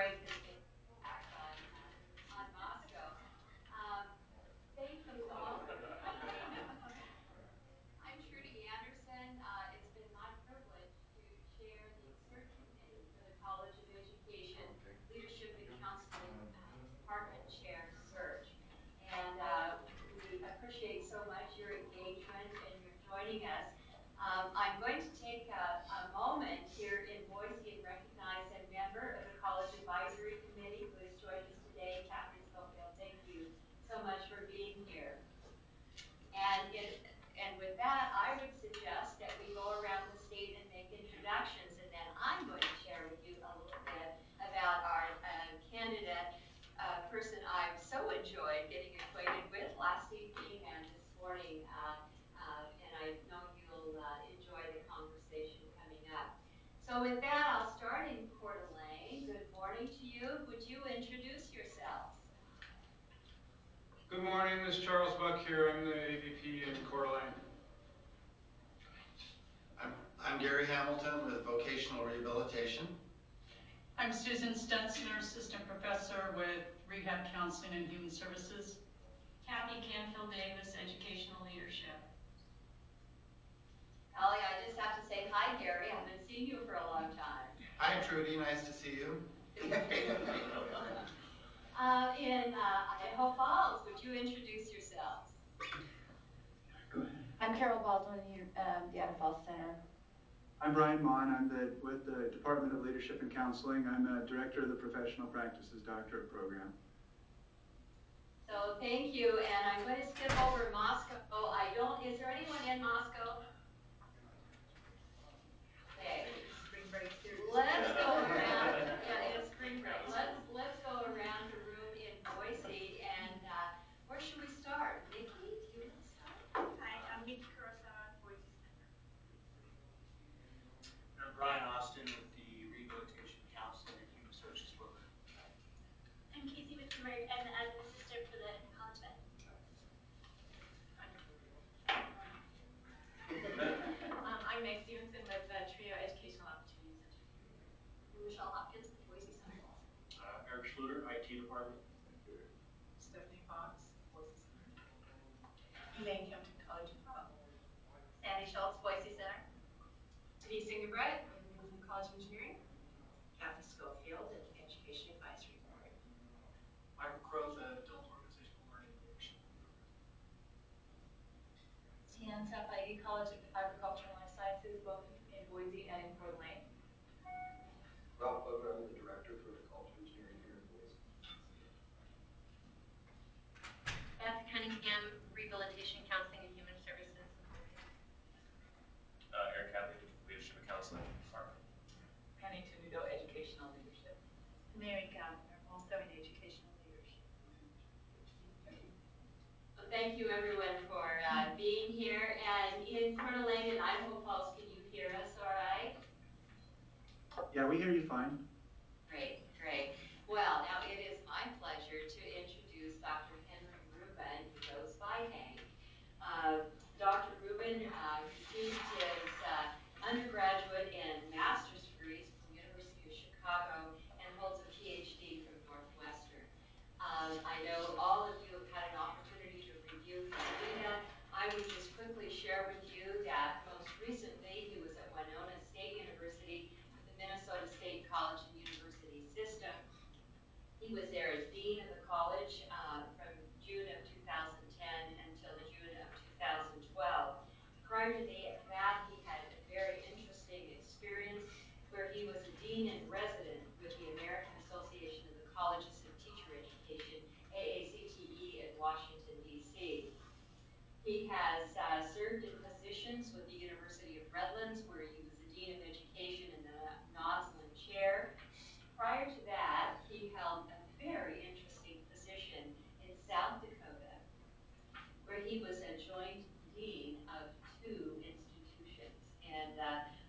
break this back on Moscow. Um, Thank you all. I'm Trudy Anderson. It's been my privilege to chair the search committee for the College of Education Leadership and Counseling Department Chair search. And we appreciate so much your engagement and your joining us. I'm going to take a moment here in Boise and recognize a member of the College Advisory Committee who has joined us today, Catherine Schofield. Thank you so much for being here. And with that, I would suggest that we go around the state and make introductions, and then I'm going to share with you a little bit about our candidate, person I've so enjoyed getting acquainted with last evening and this morning, and I know you'll enjoy the conversation coming up. So with that, I'll start in Coeur d'Alene. Good morning to you. Would you introduce yourselves? Good morning, this is Charles Buck here. I'm the AVP in Coeur d'Alene. I'm Gary Hamilton with Vocational Rehabilitation. I'm Susan Stutzner, Assistant Professor with Rehab Counseling and Human Services. Kathy Canfield Davis, Educational Leadership. Holly, I just have to say hi, Gary. I haven't seen you for a long time. Hi, Trudy. Nice to see you. In Idaho Falls, would you introduce yourselves? Go ahead. I'm Carol Baldwin, the Idaho Falls Center. I'm Brian Mon. I'm with the Department of Leadership and Counseling. I'm a director of the Professional Practices Doctorate Program. So thank you, and I'm going to skip over Moscow. Is there anyone in Moscow? Okay. Spring break's here. Let's go around. Yeah, it's spring break. Let's go around the room in Boise, and where should we start? Nikki, do you want to start? Hi, I'm Nikki Kurosawa, Boise Center. And I'm Brian Austin with the Rehabilitation Counseling and Human Services Program. I'm Casey Wittenberg. I'm the admin assistant for the College of Ed. I'm Meg Stevenson with the Trio Educational Opportunity Center. And Michelle Hopkins with the Boise Center. Eric Schluter, IT Department. Stephanie Fox, Boise Center. Elaine Kempton, College of Law. Sandy Schultz, Boise Center. Denise Ingebrett, Rubin College of Engineering. Kathy Schofield, Education Advisory Board. Michael Crow, the Adult Organizational Learning and Leadership Program. Tian Safaidi, College of Agriculture and Life Sciences, both in Boise and in Coeur d'Alene. Ralph Bowden, I'm the director for the College of Engineering here in Boise. Beth Cunningham, Rehabilitation Counseling and Human Services. Eric Hadley, Leadership and Counseling Department. Penny Tenuto, Educational Leadership. Mary Gavner, also in Educational Leadership. Well, thank you everyone for being here. And in Coeur d'Alene and Idaho Falls, can you hear us all right? Yeah, we hear you fine. Great, great. Well, now it is my pleasure to introduce Dr. Henry Rubin. He goes by Hank. Dr. Rubin received his undergraduate and master's degrees from University of Chicago and holds a PhD from Northwestern. I know all of you have had an opportunity to review his data. I would just quickly share with you that most recently he was at Winona State University with the Minnesota State College and University System. He was there as Dean of the college from June of 2010 until June of 2012. Prior to that, he had a very interesting experience where he was a dean in resident with the American Association of the Colleges of Teacher Education, AACTE, in Washington, D.C. He has served in positions with the University of Redlands, where he was a Dean of Education in the Noslin Chair. Prior to that, he held a very interesting position in South Dakota, where he was a joint dean of two institutions. And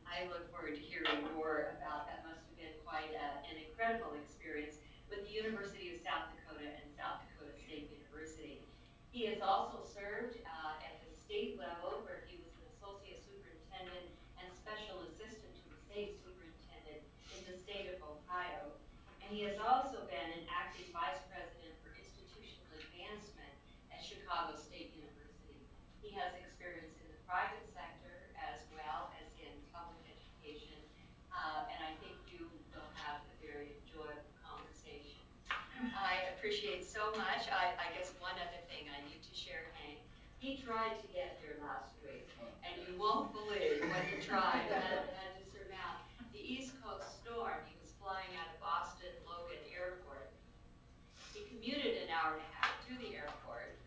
I look forward to hearing more about that. Must have been quite an incredible experience with the University of South Dakota and South Dakota State University. He has also served at the state level, where he was an associate superintendent and special assistant to the state superintendent in the state of Ohio. And he has also been an acting vice president for institutional advancement at Chicago State University. He has experience in the private sector as well as in public education, and I think you will have a very enjoyable conversation. I appreciate so much. I guess one other thing I need to share, Hank. He tried to get here last week, and you won't believe what he tried, had to surmount. The East Coast storm, he was flying out of Boston Logan Airport. He commuted an hour and a half to the airport,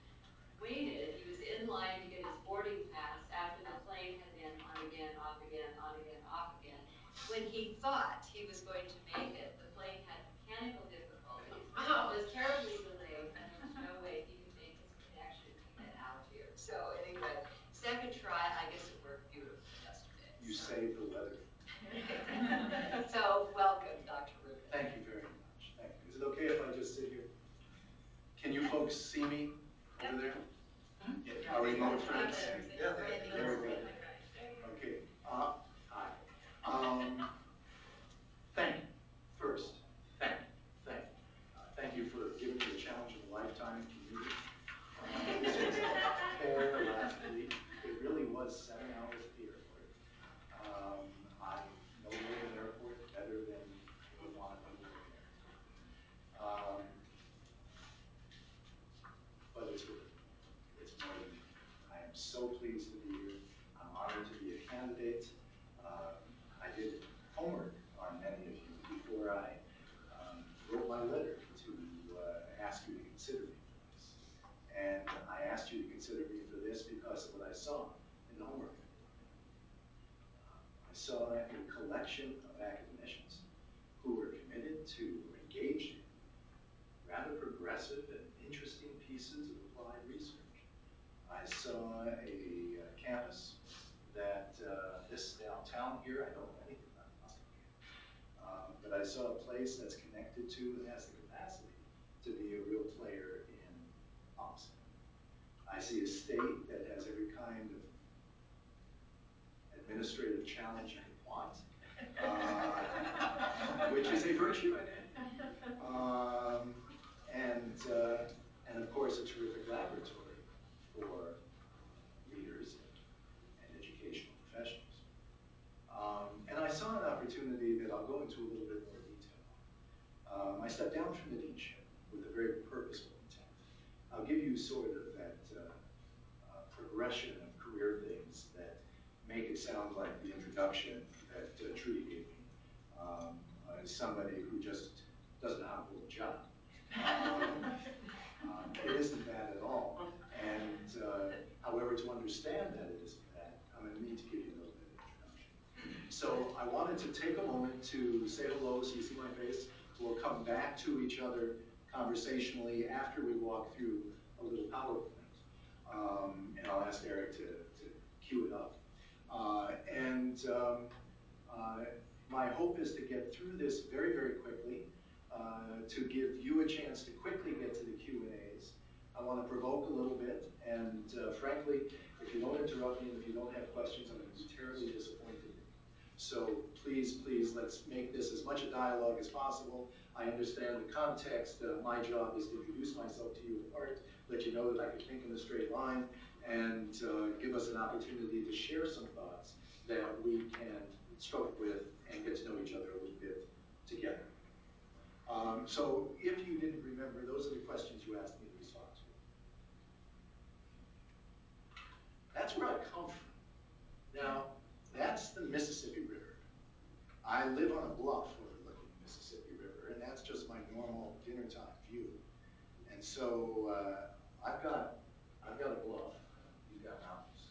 waited, he was in line to get his boarding pass after the plane had been on again, off again, on again, off again. When he thought he was going to make it, the plane had mechanical difficulties, was terribly delayed, and there was no way he could make his connection to get out here. So anyway, second try, I guess it worked beautifully yesterday. You saved the weather. So welcome, Dr. Rubin. Thank you very much. Thank you. Is it okay if I just sit here? Can you folks see me over there? Yeah. Our remote friends? Yeah, Very good. Okay. Hi. Thank you. First, thank you. Thank you for giving me the challenge of a lifetime commuting. This was a pair last week. It really was 7 hours at the airport. I know Logan Airport better than anyone on Logan Airport. But it's really more. It's more than that. I am so pleased to be here. I'm honored to be a candidate. I did homework on many of you before I wrote my letter to ask you to consider me for this. And I asked you to consider me for this because of what I saw in the homework I did. I saw a collection of academicians who were committed to engaged in rather progressive and interesting pieces of applied research. I saw a campus that this downtown here, I don't know anything about Boston, but I saw a place that's connected to and has the capacity to be a real player in policy. I see a state that has every kind of administrative challenge you could want, which is a virtue. And of course, a terrific laboratory for leaders and educational professionals. And I saw an opportunity that I'll go into a little bit more detail on. I stepped down from the deanship with a very purposeful intent. I'll give you sort of that progression of career things that make it sound like the introduction that Trudy gave me as somebody who just doesn't know how to hold a job. It isn't that at all. And however, to understand that it isn't that, I'm going to need to give you a little bit of introduction. So I wanted to take a moment to say hello so you see my face. We'll come back to each other conversationally after we walk through a little PowerPoint. And I'll ask Eric to cue it up. My hope is to get through this very, very quickly, to give you a chance to quickly get to the Q&As. I want to provoke a little bit, and frankly, if you don't interrupt me and if you don't have questions, I'm going to be terribly disappointed in you. So please, let's make this as much a dialogue as possible. I understand the context. My job is to introduce myself to you in part, let you know that I can think in a straight line, and give us an opportunity to share some thoughts that we can struggle with and get to know each other a little bit together. So if you didn't remember, those are the questions you asked me to respond to. That's where I come from. Now, that's the Mississippi River. I live on a bluff overlooking the Mississippi River, and that's just my normal dinnertime view. And so I've got a bluff. You've got mountains.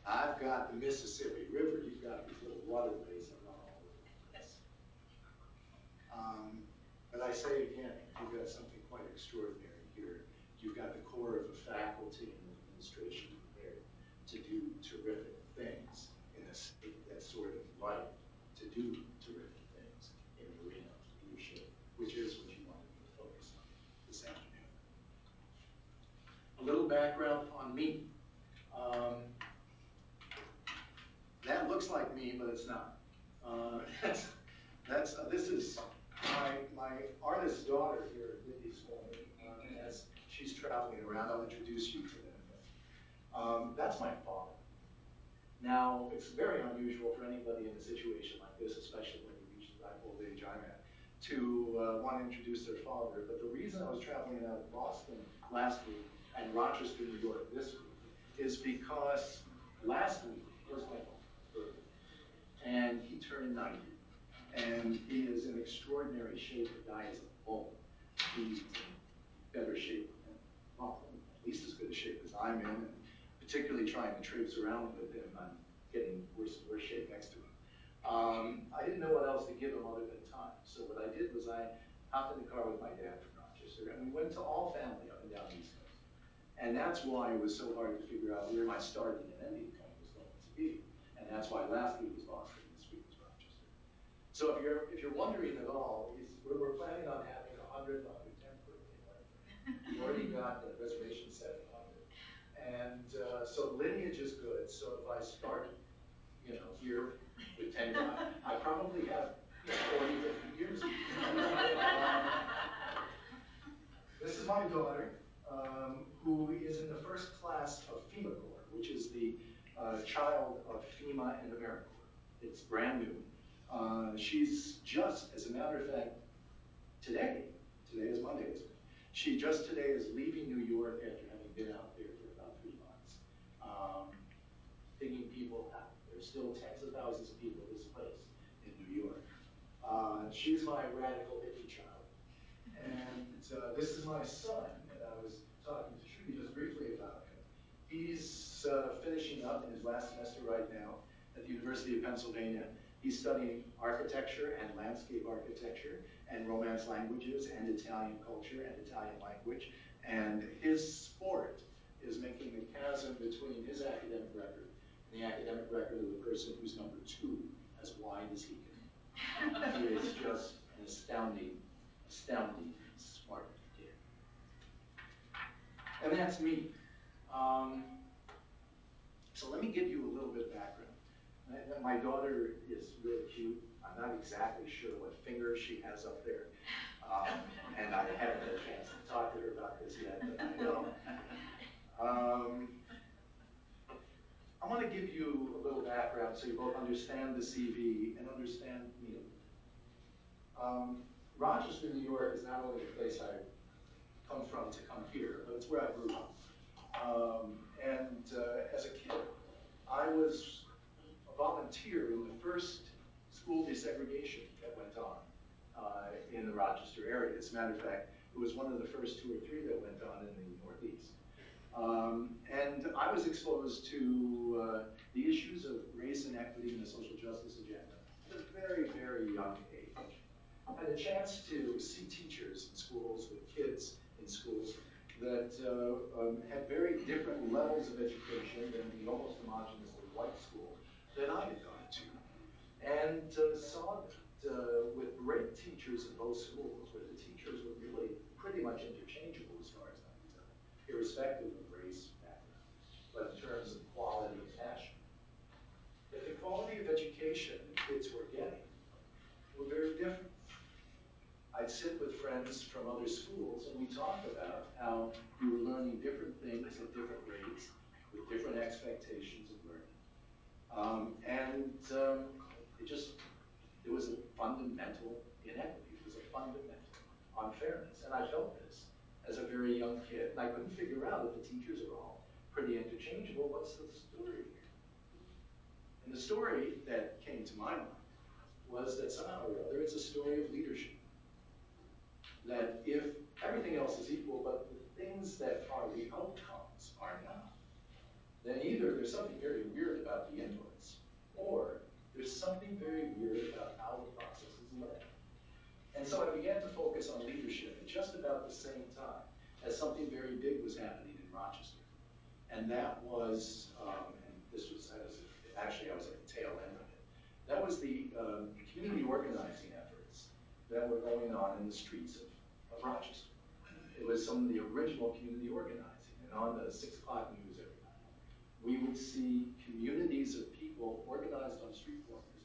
I've got the Mississippi River. You've got these little waterways that run all over the place. But I say again, you've got something quite extraordinary here. You've got the core of a faculty and an administration prepared to do terrific things in a state that's sort of ripe to do terrific things in the arena of leadership, which is what you wanted me to focus on this afternoon. A little background on me. That looks like me, but it's not. This is my artist daughter here did these for me. As she's traveling around, I'll introduce you to them. That's my father. Now, it's very unusual for anybody in a situation like this, especially when you reach the ripe old age I'm at, to want to introduce their father. But the reason I was traveling out of Boston last week and Rochester, New York this week, is because last week was my father's birthday, and he turned 90. And he is in extraordinary shape. The guy is a bull. He's in better shape, and well, at least as good a shape as I'm in, and particularly trying to traipse around with him, I'm getting worse and worse shape next to him. I didn't know what else to give him other than time. So what I did was I hopped in the car with my dad from Rochester, and we went to all family up and down the East Coast. And that's why it was so hard to figure out where my starting and ending point was going to be. And that's why last week was Boston, this week was Rochester. So if you're wondering at all, we're planning on having 100th, 110th birthday party. We've already got the reservation set at 100. And so the lineage is good. So if I start, here with 10 guys, I probably have 40, 50 years. This is my daughter, who is in the first class of FEMA Corps, which is the child of FEMA and AmeriCorps. It's brand new. She's just, as a matter of fact, today is Monday, isn't it? She just today is leaving New York after having been out there for about 3 months, digging people out. There's still tens of thousands of people displaced in New York. She's my radical hippie child. And this is my son, and I was talking to Trudy just briefly about him. He's finishing up in his last semester right now at the University of Pennsylvania. He's studying architecture and landscape architecture and Romance languages and Italian culture and Italian language. And his sport is making the chasm between his academic record and the academic record of the person who's number 2 as wide as he can. He is just an astounding smart kid. And that's me. So let me give you a little bit of background. My daughter is really cute. I'm not exactly sure what finger she has up there. And I haven't had a chance to talk to her about this yet, but I will. I want to give you a little background so you both understand the CV and understand me a little bit. Rochester, New York is not only the place I come from to come here, but it's where I grew up. As a kid, I was a volunteer in the first school desegregation that went on in the Rochester area. As a matter of fact, it was one of the first 2 or 3 that went on in the Northeast. And I was exposed to the issues of race and equity and the social justice agenda at a very, very young age. I had a chance to see teachers in schools with kids in schools that had very different levels of education than the almost homogeneously white school that I had gone to. And saw that with great teachers in both schools, where the teachers were really pretty much interchangeable as far as I could tell, irrespective of race, background, but in terms of quality and passion, that the quality of education that kids were getting were very different. I'd sit with friends from other schools and we talked about how we were learning different things at different rates, with different expectations of learning. There was a fundamental inequity. There was a fundamental unfairness. And I felt this as a very young kid. And I couldn't figure out if the teachers are all pretty interchangeable. What's the story here? And the story that came to my mind was that somehow or other, it's a story of leadership. That if everything else is equal, but the things that are the outcomes are not, then either there's something very weird about the inputs, or there's something very weird about how the process is led. And so I began to focus on leadership at just about the same time as something very big was happening in Rochester. And that was, actually I was at the tail end of it. That was the community organizing efforts that were going on in the streets of Rochester. It was some of the original community organizing, and on the 6 o'clock news every night, we would see communities of people organized on street corners,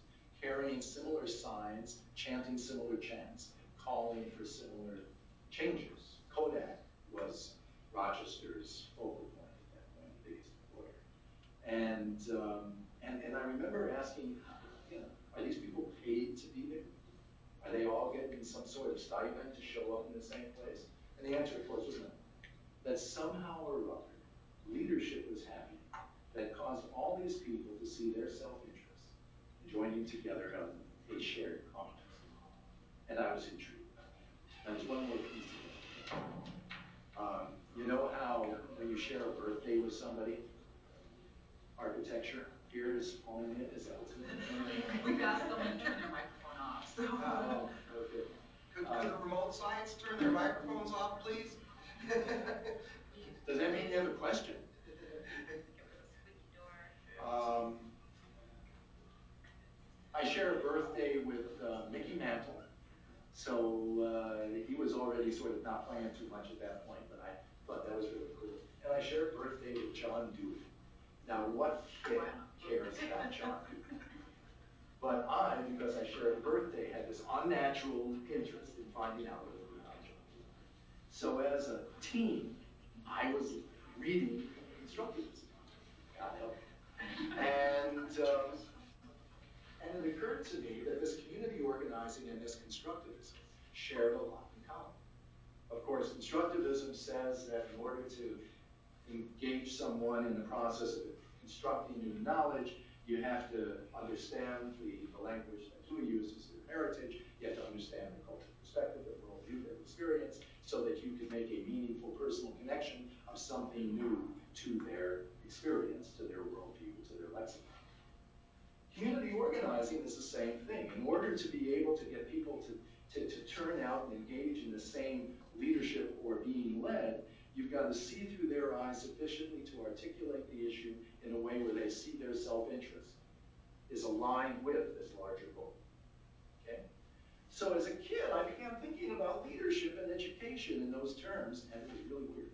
carrying similar signs, chanting similar chants, calling for similar changes. Kodak was Rochester's focal point at that point, the biggest employer. And I remember asking, are these people paid to be there? Are they all getting some sort of stipend to show up in the same place? And the answer, of course, was no. That somehow or other, leadership was happening that caused all these people to see their self-interest and joining together on a shared cause. And I was intrigued. Now, there's one more piece to that. You know how when you share a birthday with somebody, architecture here is home in, is that what's in it? We've asked someone to turn their microphone off, so. Oh, okay. Could the remote science turn their microphones off, please? Does that mean you have a question? Get rid of squeaky door. I share a birthday with Mickey Mantle. So he was already sort of not playing too much at that point, but I thought that was really cool. And I shared a birthday with John Dewey. Now, what kid cares about John Dewey? But I, because I shared a birthday, had this unnatural interest in finding out a little bit about John Dewey. So as a teen, I was reading constructivism. God help me. And it occurred to me that this community organizing and this constructivism shared a lot in common. Of course, constructivism says that in order to engage someone in the process of constructing new knowledge, you have to understand the language that Dewey uses, their heritage. You have to understand the cultural perspective, their worldview, their experience, so that you can make a meaningful personal connection of something new to their experience, to their worldview, to their lexicon. Community organizing is the same thing. In order to be able to get people to turn out and engage in the same leadership or being led, you've got to see through their eyes sufficiently to articulate the issue in a way where they see their self-interest is aligned with this larger goal. Okay? So as a kid, I began thinking about leadership and education in those terms, and it was really weird.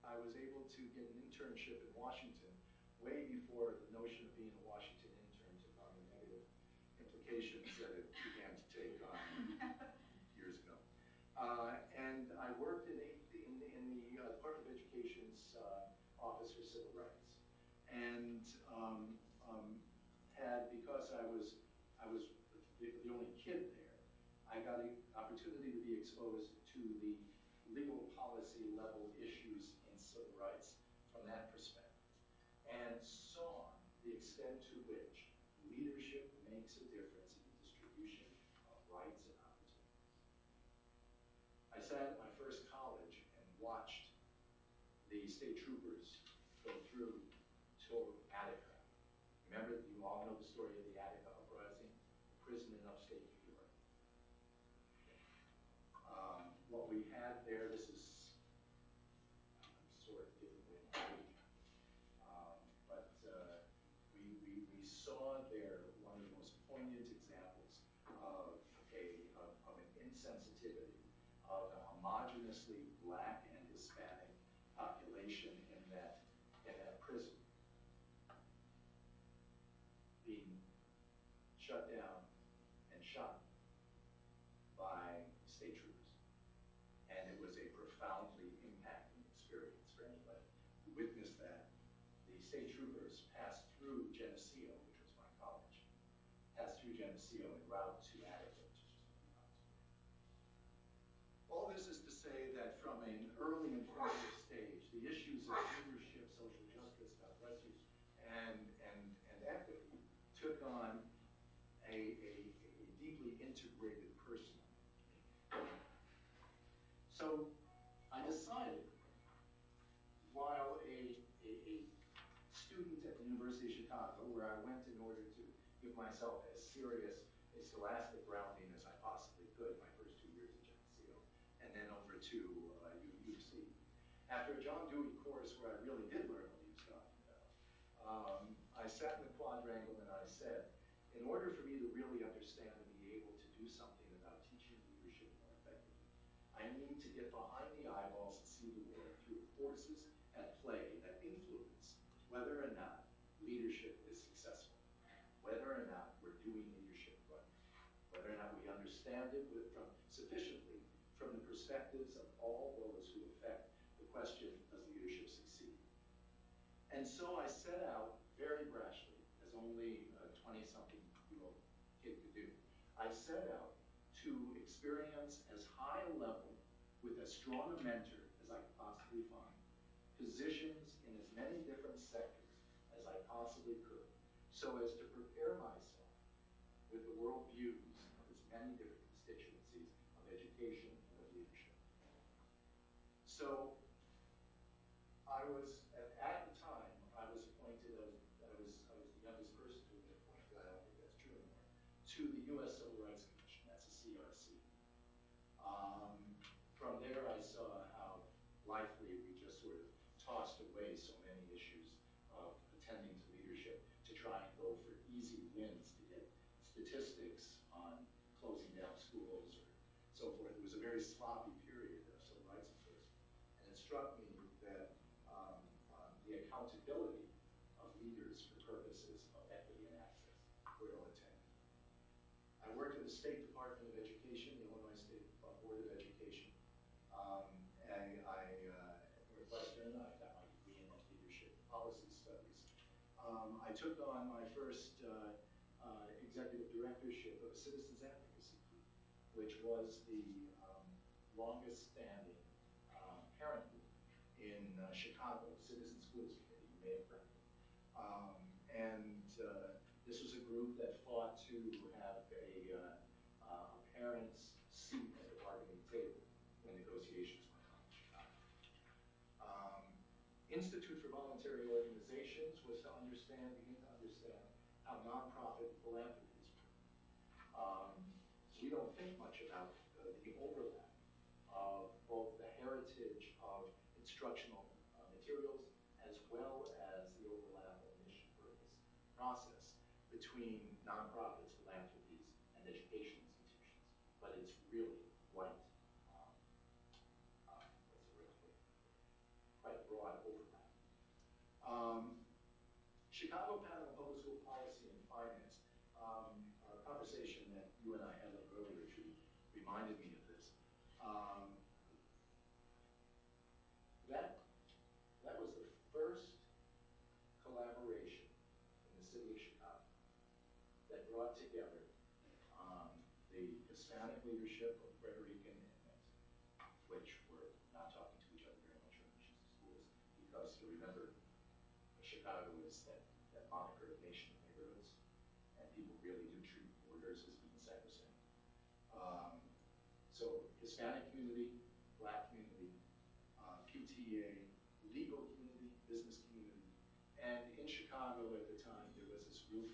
I was able to get an internship in Washington way before the notion of being a Washington intern took on the negative implications that it began to take on years ago. And I worked in the Department of Education's Office for Civil Rights, and because I was the only kid there, I got an opportunity to be exposed to the legal policy level issues in civil rights from that perspective, and saw the extent to which leadership makes a difference in the distribution of rights and opportunities. I sat at my first college and watched the state troopers go through to Attica. Remember, you all know the story of the Attica uprising, the prison in upstate New York. What we had there, this is, I'm sort of giving away my age, but we saw there one of the most poignant examples of an insensitivity of the homogeneously Black and Hispanic population in that prison being shut down and shot by state troopers. And it was a profoundly impacting experience for anybody who witnessed that. The state troopers passed through Geneseo, which was my college, passed through Geneseo en route to Attica, which is just a few miles away. All this is to say that from an early and formative stage, the issues of leadership, social justice, God bless you, and equity took on a deeply integrated personal meaning. So I decided, while a student at the University of Chicago, where I went in order to give myself as serious a scholastic grounding as I possibly could my first 2 years at Geneseo, and then over to UC. After a John Dewey course where I really did learn what he was talking about, I sat in the quadrangle and I said, in order for me to really understand and be able to do something about teaching leadership more effectively, I need to get behind the eyeballs and see the world through forces at play that influence whether or not leadership is successful, whether or not we're doing leadership right, whether or not we understand it sufficiently from the perspectives of all those who affect the question, does leadership succeed? And so I set out very brashly, as only a 20-something-year-old kid could do. I set out to experience as high a level with as strong a mentor as I could possibly find, positions in as many different sectors as I possibly could, so as to prepare myself with the worldviews of as many different constituencies of education and of leadership. So I was, at the time, I was appointed, I was the youngest person to have been appointed, I don't think that's true anymore, to the US Civil Rights Commission, that's a CRC. From there, I saw how blithely we just sort of tossed away so many issues of attending to leadership to try and go for easy wins to get statistics on closing down schools or so forth. It was a very sloppy period of civil rights enforcement. And it struck me that the accountability of leaders for purposes of equity and access were ill-attended. I worked at the State Department of Education, the Illinois State Board of Education. At Northwestern, I got my degree in leadership and policy studies. I took on my first executive directorship of a citizens advocacy group, which was the longest standing parent group in Chicago, the Citizen Schools Committee. You may have heard of it. This was a group that fought to have a parent's seat at the bargaining table when negotiations went on in Chicago. Institute for Voluntary Organizations was to begin to understand how nonprofit and philanthropies work. We don't think much about the overlap of both the heritage of instructional materials as well as the overlap of mission, purpose, process between nonprofits, philanthropies, and education institutions. But it's really quite, what's the word, quite a broad overlap. Chicago pattern of public school policy and finance. A conversation that you and I had a little earlier, Judy, reminded me of this. That was the first collaboration in the city of Chicago that brought together the Hispanic leadership of Puerto Rican and Mexican, which were not talking to each other very much in missions to schools, because you remember, Chicago is that moniker of nation of neighborhoods, and people really do treat borders as being sacrosanct. So Hispanic community, Black community, PTA, legal community, business community, and in Chicago at the time there was this group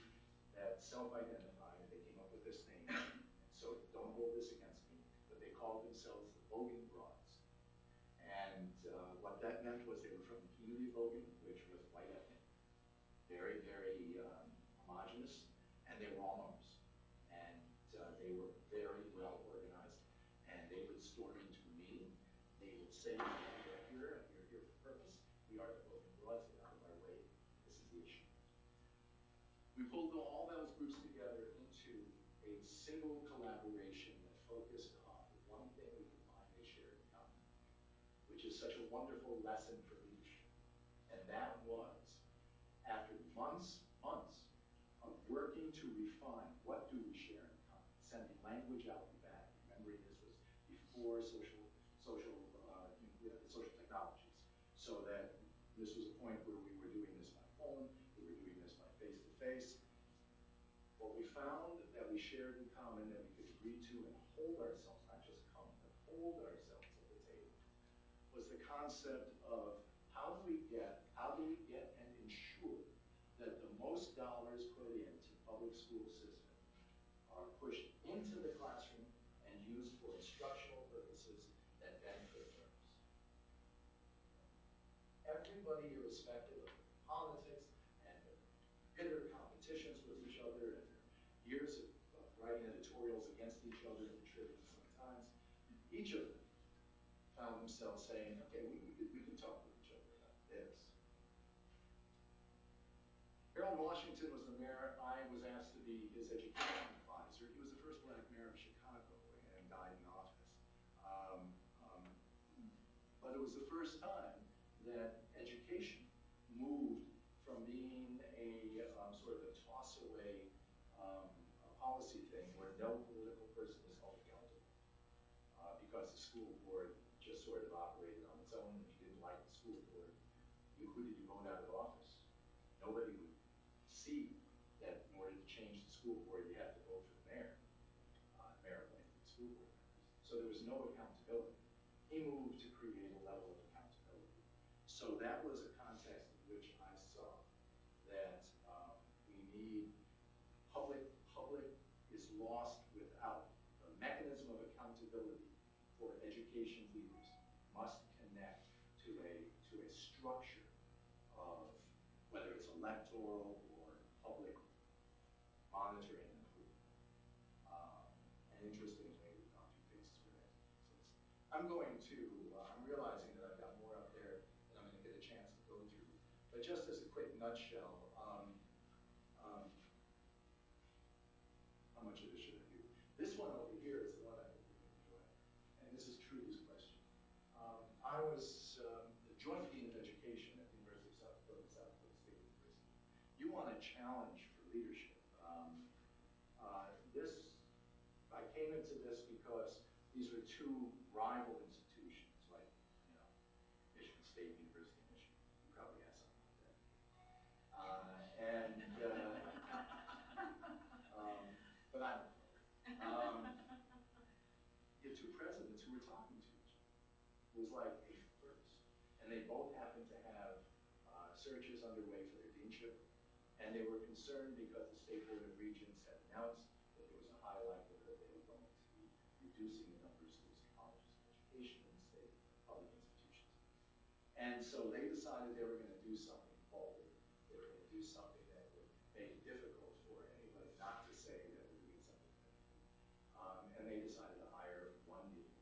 that self-identified, they came up with this name, so don't hold this against me, but they called themselves the Bogan Broads. And what that meant was they were from the community of Bogan, which was white ethnic, very, very homogenous, and they were all members. And they were very well organized, and they would storm into a meeting. They would say, we are here, and we are here for purpose. We are the Bogan Broads, get out of our way. This is the issue. We pulled all those groups together into a single collaboration that focused on the one thing we could find they shared in common, which is such a wonderful lesson for leadership. And that was, after months of working to refine what do we share in common, sending language out and back. Remembering this was before social technologies, so that this was a point where we were doing this by phone, we were doing this by face-to-face. What we found that we shared in common, that we could agree to and hold ourselves, not just come, but hold ourselves at the table, was the concept of how do we get and ensure that the most dollars put into the public school system are pushed into the classroom and used for instructional purposes that benefit learners. Everybody, irrespective of politics and their bitter competitions with each other and their years of writing editorials against each other in the Tribune sometimes, each of them found themselves saying, okay, we could talk with Ron Washington was the mayor. I was asked to be his education advisor. He was the first black mayor of Chicago and died in office. Um, um, but it was the first time that education moved from being a sort of a toss-away policy thing where no political person was held accountable because the school board just sort of operated on its own. If you didn't like the school board, who did you vote out of office? Nobody would see that in order to change the school board, you have to vote for the mayor. The mayor appointed the school board members. So there was no accountability. He moved to create a level of accountability. So that was a context in which I saw that we need public is lost without the mechanism of accountability for education leaders must connect to a structure of whether it's electoral or public monitoring and approval. And interestingly, we've gone through phases where that didn't exist. I'm realizing that I've got more up there that I'm going to get a chance to go through. But just as a quick nutshell, how much of this should I do? This one over here is the one I think you're going to enjoy. And this is Trudy's question. I was the Joint Dean of Education at the University of South Dakota, South Dakota State University. You want a challenge for leadership. I came into this because these were two rival institutions, like, you know, Michigan State University, Michigan. You probably had something like that. But I don't know. You have two presidents who were talking to each other. It was like a first. And they both happened to have searches underway for their deanship. And they were concerned because the State Board of Regents had announced that there was a high likelihood they were going to be reducing the number of schools and colleges of education in the state, public institutions. And so they decided they were going to do something bold. They were going to do something that would make it difficult for anybody not to say that we're doing something different. And they decided to hire one dean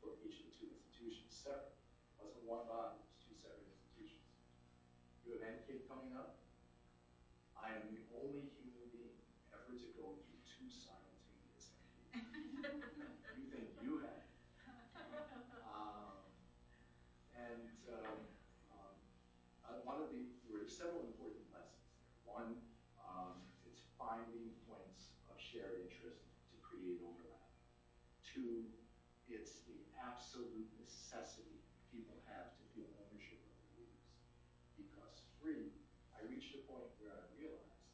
for each of the two institutions, separate. It wasn't one body, it was two separate institutions. You have any kid coming up? I am the only human being ever to go through two simultaneous MPs. You think you have it. There were several important lessons there. One, it's finding points of shared interest to create overlap. Two, it's the absolute necessity people have to feel ownership of their leaders. Because three, I reached a point where I realized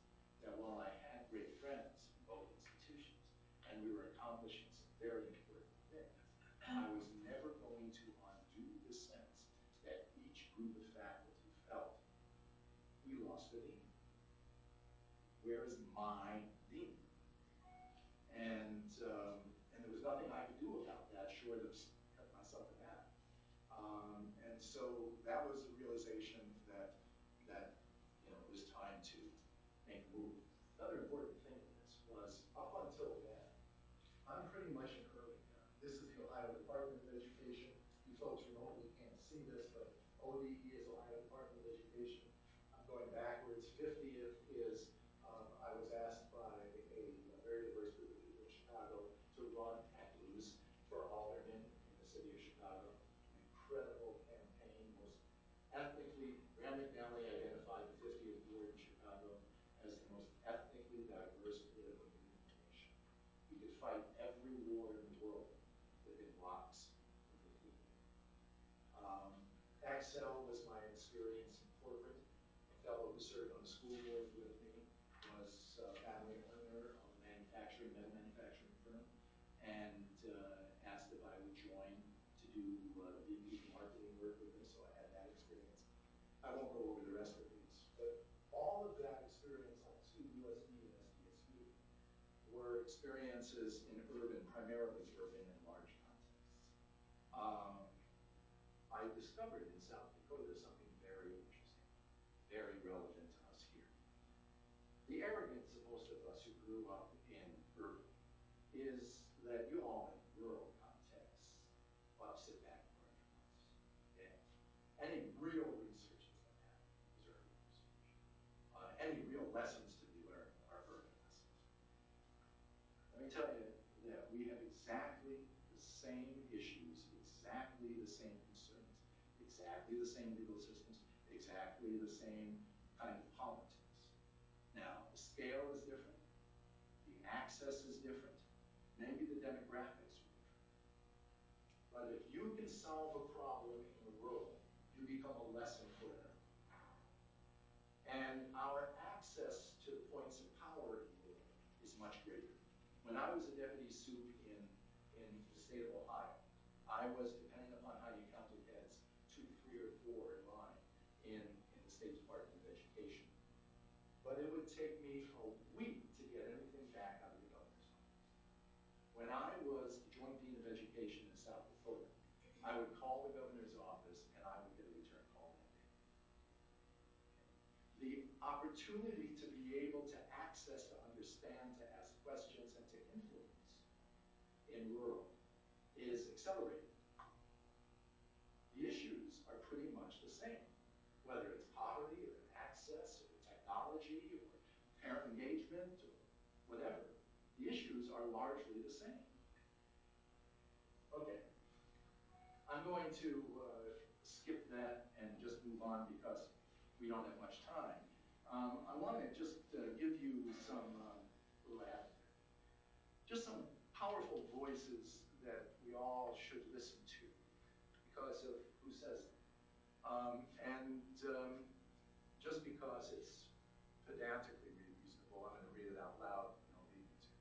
that while I had great friends in both institutions, and we were accomplishing some very important things, I was never going to undo the sense that each group of faculty felt we lost a dean. Where is my dean? And there was nothing I could do about that short of cut myself in half. And so that was the realization that you know, it was time to make a move. Another important thing in this was up until then, I'm pretty much an urban guy. This is the Ohio Department of Education. You folks remotely can't see this, but ODE is Ohio Department of Education. I'm going backwards. 50th is I was asked by a very diverse group of people in Chicago to run ECLUs for aldermen in the city of Chicago. An incredible campaign, most ethnically, Graham McNally identified the 50th ward in Chicago as the most ethnically diverse political unit in the nation. We could fight every war in the world within blocks of the 50th. Excel was my experience in corporate. A fellow who served on the school board with me was a family owner of a metal manufacturing firm, and asked if I would join to do VP marketing work with them, so I had that experience. I won't go over the rest of these, but all of that experience up to USD and SDSU were experiences in urban, primarily urban and large contexts. I discovered in South Dakota something very interesting, very relevant to us here. The arrogance of most of us who grew up in urban is that you all in rural contexts ought to sit back and learn from us. Okay? Any real research that's been happening is urban research. Any real exactly the same issues, exactly the same concerns, exactly the same legal systems, exactly the same kind of politics. Now, the scale is different, the access is different, maybe the demographics are different. But if you can solve a problem in a rural, you become a lesson for another. And our access to points of power in rural is much greater. When I was a deputy soup in the state of Ohio, I was, depending upon how you counted heads, 2, 3, or 4 in line in the State Department of Education. But it would take me a week to get anything back out of the governor's office. When I was the Joint Dean of Education in South Dakota, I would call the governor's office and I would get a return call that day. The opportunity to be able to access, to understand, to ask questions, and to influence in rural is accelerated. The issues are pretty much the same, whether it's poverty or access or technology or parent engagement or whatever. The issues are largely the same. Okay, I'm going to skip that and just move on because we don't have much time. I want to just give you some little advert. Just some powerful voices that we all should listen to because of who says them. Just because it's pedantically reasonable, I'm going to read it out loud and I'll leave you to.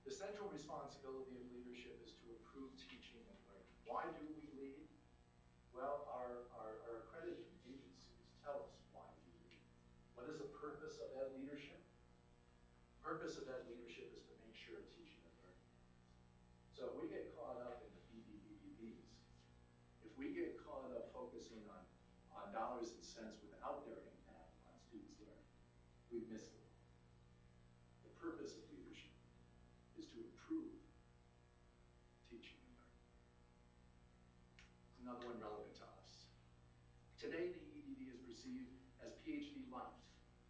The central responsibility of leadership is to improve teaching and learning. Why do we lead? Well, our accrediting agencies tell us why we lead. What is the purpose of that leadership? The purpose of that leadership is to make sure teaching and learning happens. So if we get caught up in the BBBBs, if we get caught up focusing on dollars and cents without their impact on students' learning, we've missed the point. The purpose of leadership is to improve teaching and learning. Another one relevant to us. Today, the EDD is perceived as PhD light.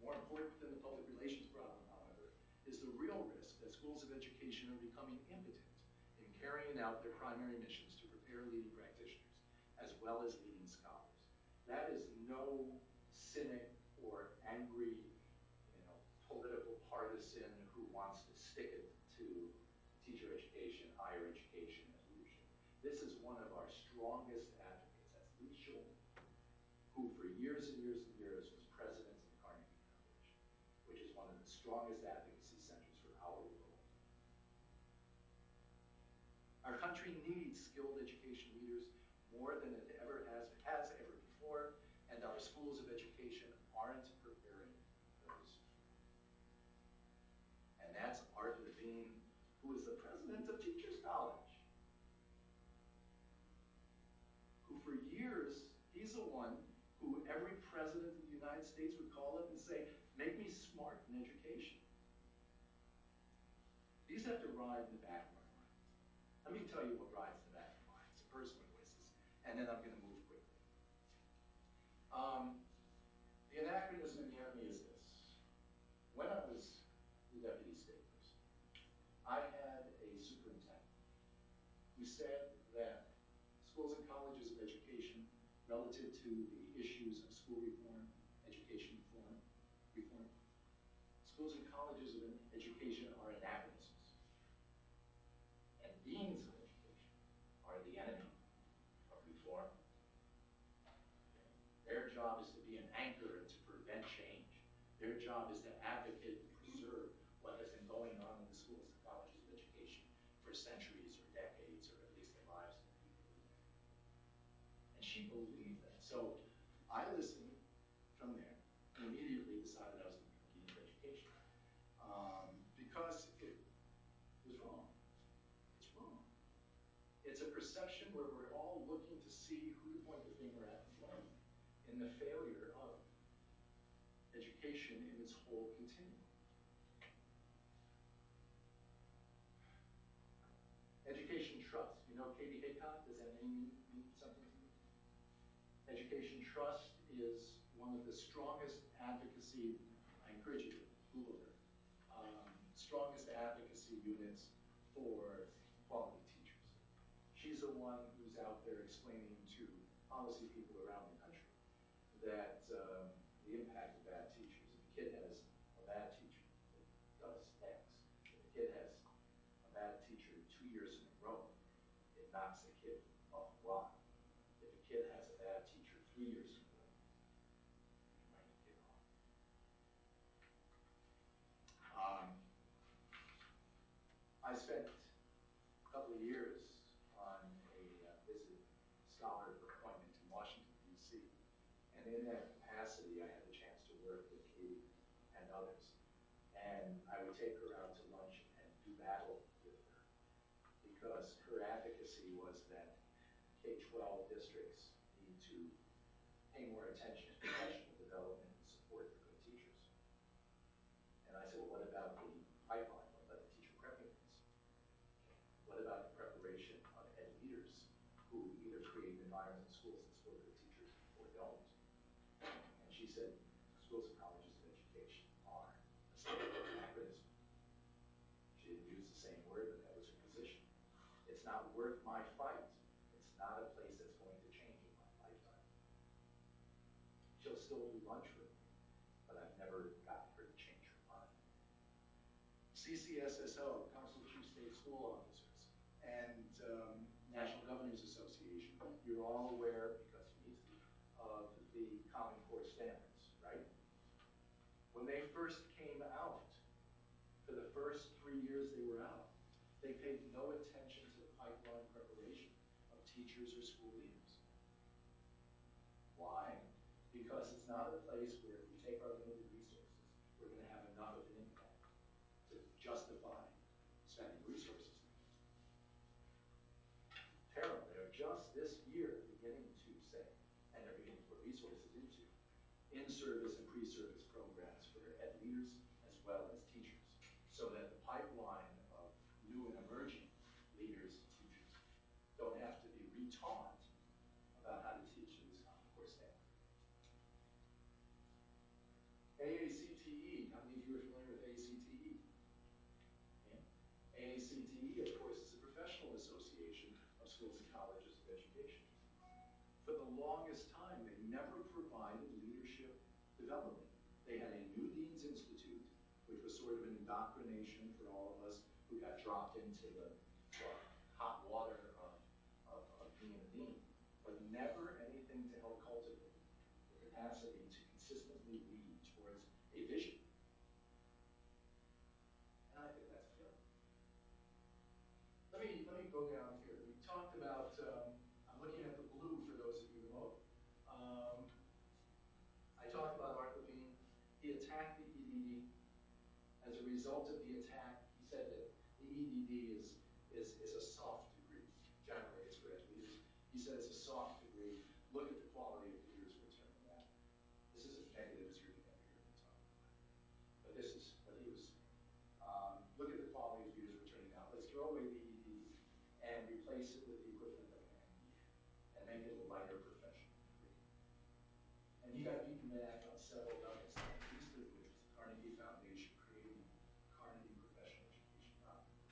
More important than the public relations problem, however, is the real risk that schools of education are becoming impotent in carrying out their primary missions to prepare leading practitioners, as well as leading scholars. That is no cynic or angry, political partisan who wants to stick it to teacher education, higher education, and leadership. This is one of our strongest advocates. That's Lee Schulman, who for years and years and years was president of the Carnegie Foundation, which is one of the strongest advocacy centers for our world. Our country needs skilled education leaders more than it ever has ever before, and our schools of education aren't preparing those. And that's Arthur Dean, who is the president of Teachers College, who for years, he's the one who every president of the United States would call up and say, make me smart in education. These have to ride in the back of our minds. Let me tell you what rides in the back of our minds, some personal voices, and then I'm going to move quickly. The anachronism in the enemy is this. When I was the deputy state person, I had a superintendent who said that schools and colleges of education relative to the issues of school reform, education reform, schools and colleges of education are anachronisms. And deans of education are the enemy of reform. Their job is to be an anchor and to prevent change. Their job is to advocate and preserve what has been going on in the schools and colleges of education for centuries or decades, or at least the lives of the people who live. And she believed that. So I listened from there and immediately decided I was going to become dean of education. Because it was wrong. It's wrong. It's a perception where we're all looking to see who to point the finger at and blame in the failure of education in its whole continuum. Education trust. You know Katie Haycock? Does that name mean something to you? Education trust is one of the strongest advocacy, I encourage you to Google her, strongest advocacy units for quality policy people around the country that the impact of bad teachers. If a kid has a bad teacher that does X, if a kid has a bad teacher 2 years in a row, it knocks the kid off the block. If a kid has a bad teacher 3 years in a row, you can write the kid off. I spent a couple of years on a visit scholar appointment in Washington, D.C. And in that capacity, I had the chance to work with Katie and others. And I would take her out to lunch and do battle with her because her advocacy was that K-12 districts need to pay more attention to professional development and support for good teachers. And I said, well, what about the pipeline? What about the teacher prep units? What about the preparation of ed leaders who either create an environment in schools that support good teachers or don't? And she said, schools and colleges of education are a state anachronism. She didn't use the same word, but that was her position. It's not worth my fight. It's not a place that's going to change in my lifetime. She'll still do lunch with me, but I've never gotten her to change her mind. CCSSO, Council of Chief State School Officers, and National Governors Association, you're all aware, because you need to be, of the Common Core standards, right? When they first came out, for the first 3 years they were out, they paid no attention to the pipeline preparation of teachers or school leaders. Why? Because it's not a place where if we take our limited resources, we're going to have enough of an impact to justify spending resources. Terrible. They're just this year beginning to say, and they're beginning to put resources into, in-service and pre-service programs for ed leaders as well as teachers, so that the pipeline of new and emerging leaders and teachers don't have to be retaught about how to teach to this Common Core standard. AACTE, how many of you are familiar with AACTE? Yeah. AACTE, of course, is a professional association of schools and colleges of education. For the longest time, they never provided leadership development. They had a New Dean's Institute, which was sort of an indoctrination for all of us who got dropped into the hot water of being a dean, but never anything to help cultivate the capacity to consistently lead towards a vision. And I think that's a failure. Let me go down here. We talked about, I'm looking at the blue for those of you remote. I talked about Art Rubin. He attacked the EDD. As a result of the attack, he said that the EDD is a soft degree. Generally, it's for ed leaders. He said it's a soft degree. Look at the quality of leaders we're turning out. This is as negative as you're going to ever hear me talk about it. But this is what he was saying. Look at the quality of leaders we're turning out. Let's throw away the EDD and replace it with the equivalent of an MD and make it a lighter professional degree. And he got beaten back on several levels, not the least of which was the Carnegie Foundation creating Carnegie Professional Education Doctrine,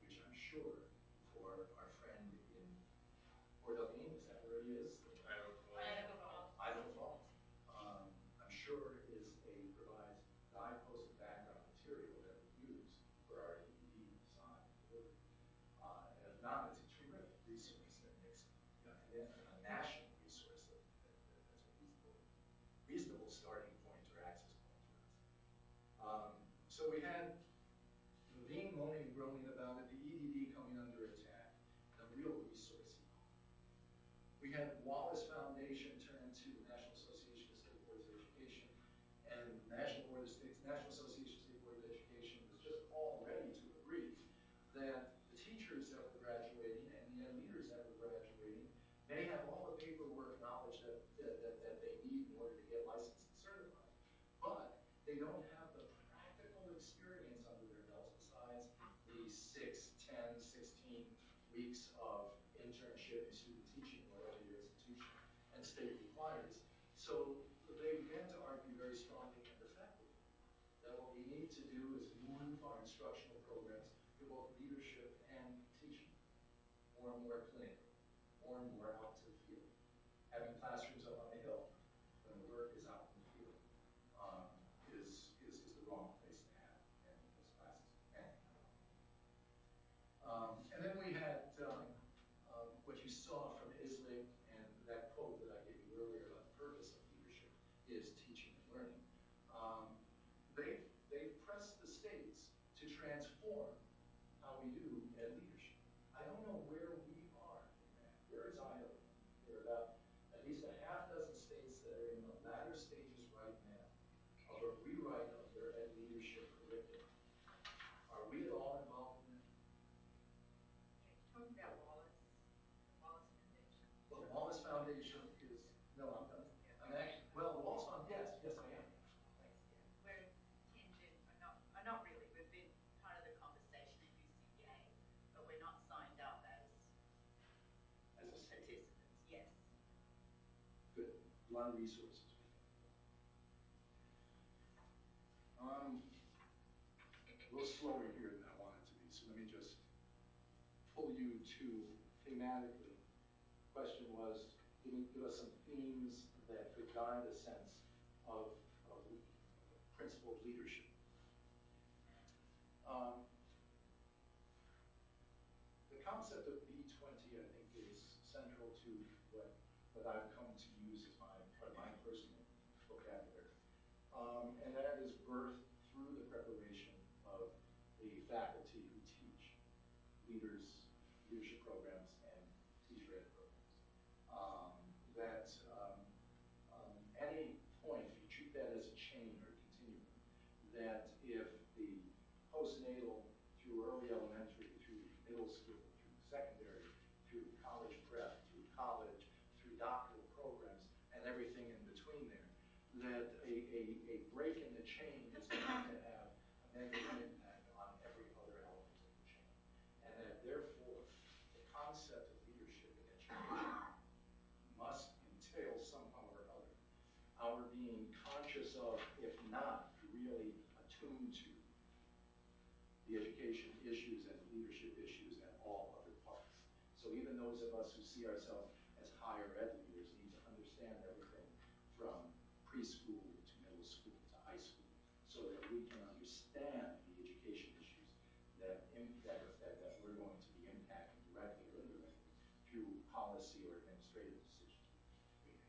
which I'm sure for our friend in Port Delane, is that where he is? Idaho Falls. Idaho Falls. I'm sure provides guidepost and background material that we use for our EDD design and delivery. And if not, it's a terrific resource that makes, a national resource that's a reasonable starting point or access point for us. So we had Levine moaning and groaning about it, the EDD coming under attack, and a real resource. We had Wallace Foundation turn to the National Association of State Boards of Education, and the National Association of State Boards of Education was just all ready to agree that the teachers that were graduating and the ed leaders that were graduating may have all the paperwork knowledge that they need in order to get licensed and certified, but they don't have the practical experience under their belts besides the 6, 10, 16 weeks of internship and student teaching in whatever your institution and state requires. So they began to argue very strongly and effectively that what we need to do is move our instructional programs to both leadership and teaching more and more clinical, more and more out to the field. having classrooms up on a hill when the work is out in the field is the wrong place to have any of those classes. And then we had what you saw from Islick and that quote that I gave you earlier about the purpose of leadership is teaching and learning. They've pressed the states to transform how we do ed leadership. I don't know where we are in that. Where is Iowa? There are about at least a half dozen states that are in the latter stages right now of a rewrite of their ed leadership curriculum. Are we at all involved in that? You're talking about Wallace, the Wallace Foundation. Well, the Wallace Foundation is, no, I'm actually, well, the Wallace Foundation, yes, I am. Yeah, we're contingent, not really. We've been part of the conversation at UCEA, but we're not signed up as As a state. participants. Yes. Good. A lot of resources. A little slower here than I want it to be, so let me just pull you to thematically. The question was, give us some themes that could guide a sense of principled leadership. The concept of B20, I think, is central to what I've come to use as my personal vocabulary. And that is birthed through the preparation of the faculty who teach leadership programs and teacher ed programs. At any point, if you treat that as a chain or a continuum, that if the postnatal through early elementary, through middle school, through secondary, through college prep, through college, through doctoral programs, and everything in between there, that a break in the chain is going to have a negative impact on every other element of the chain. And that therefore, the concept of leadership in education must entail somehow or other our being conscious of, if not really attuned to, the education issues and the leadership issues at all other parts. So even those of us who see ourselves as higher ed leaders need to understand everything from preschool to middle school to high school, so that we can understand the education issues that we're going to be impacting directly or indirectly through policy or administrative decisions we make.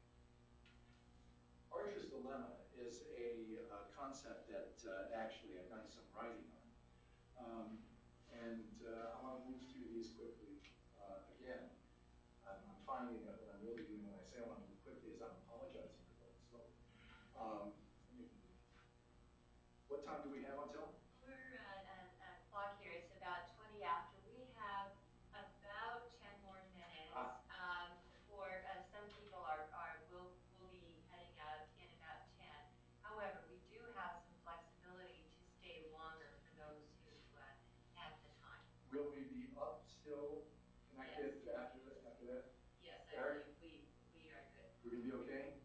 Archer's dilemma is a concept that actually I've done some writing on. I want to move through these quickly. Again, I'm finding that what I'm really doing when I say I want to move quickly is I'm apologizing for going slow. What time do we have until? We're at a clock here. It's about 20 after. We have about 10 more minutes. For some people will be heading out in about 10. However, we do have some flexibility to stay longer for those who have the time. Will we be up still connected after that? Yes, I believe we are good. We're going to be okay?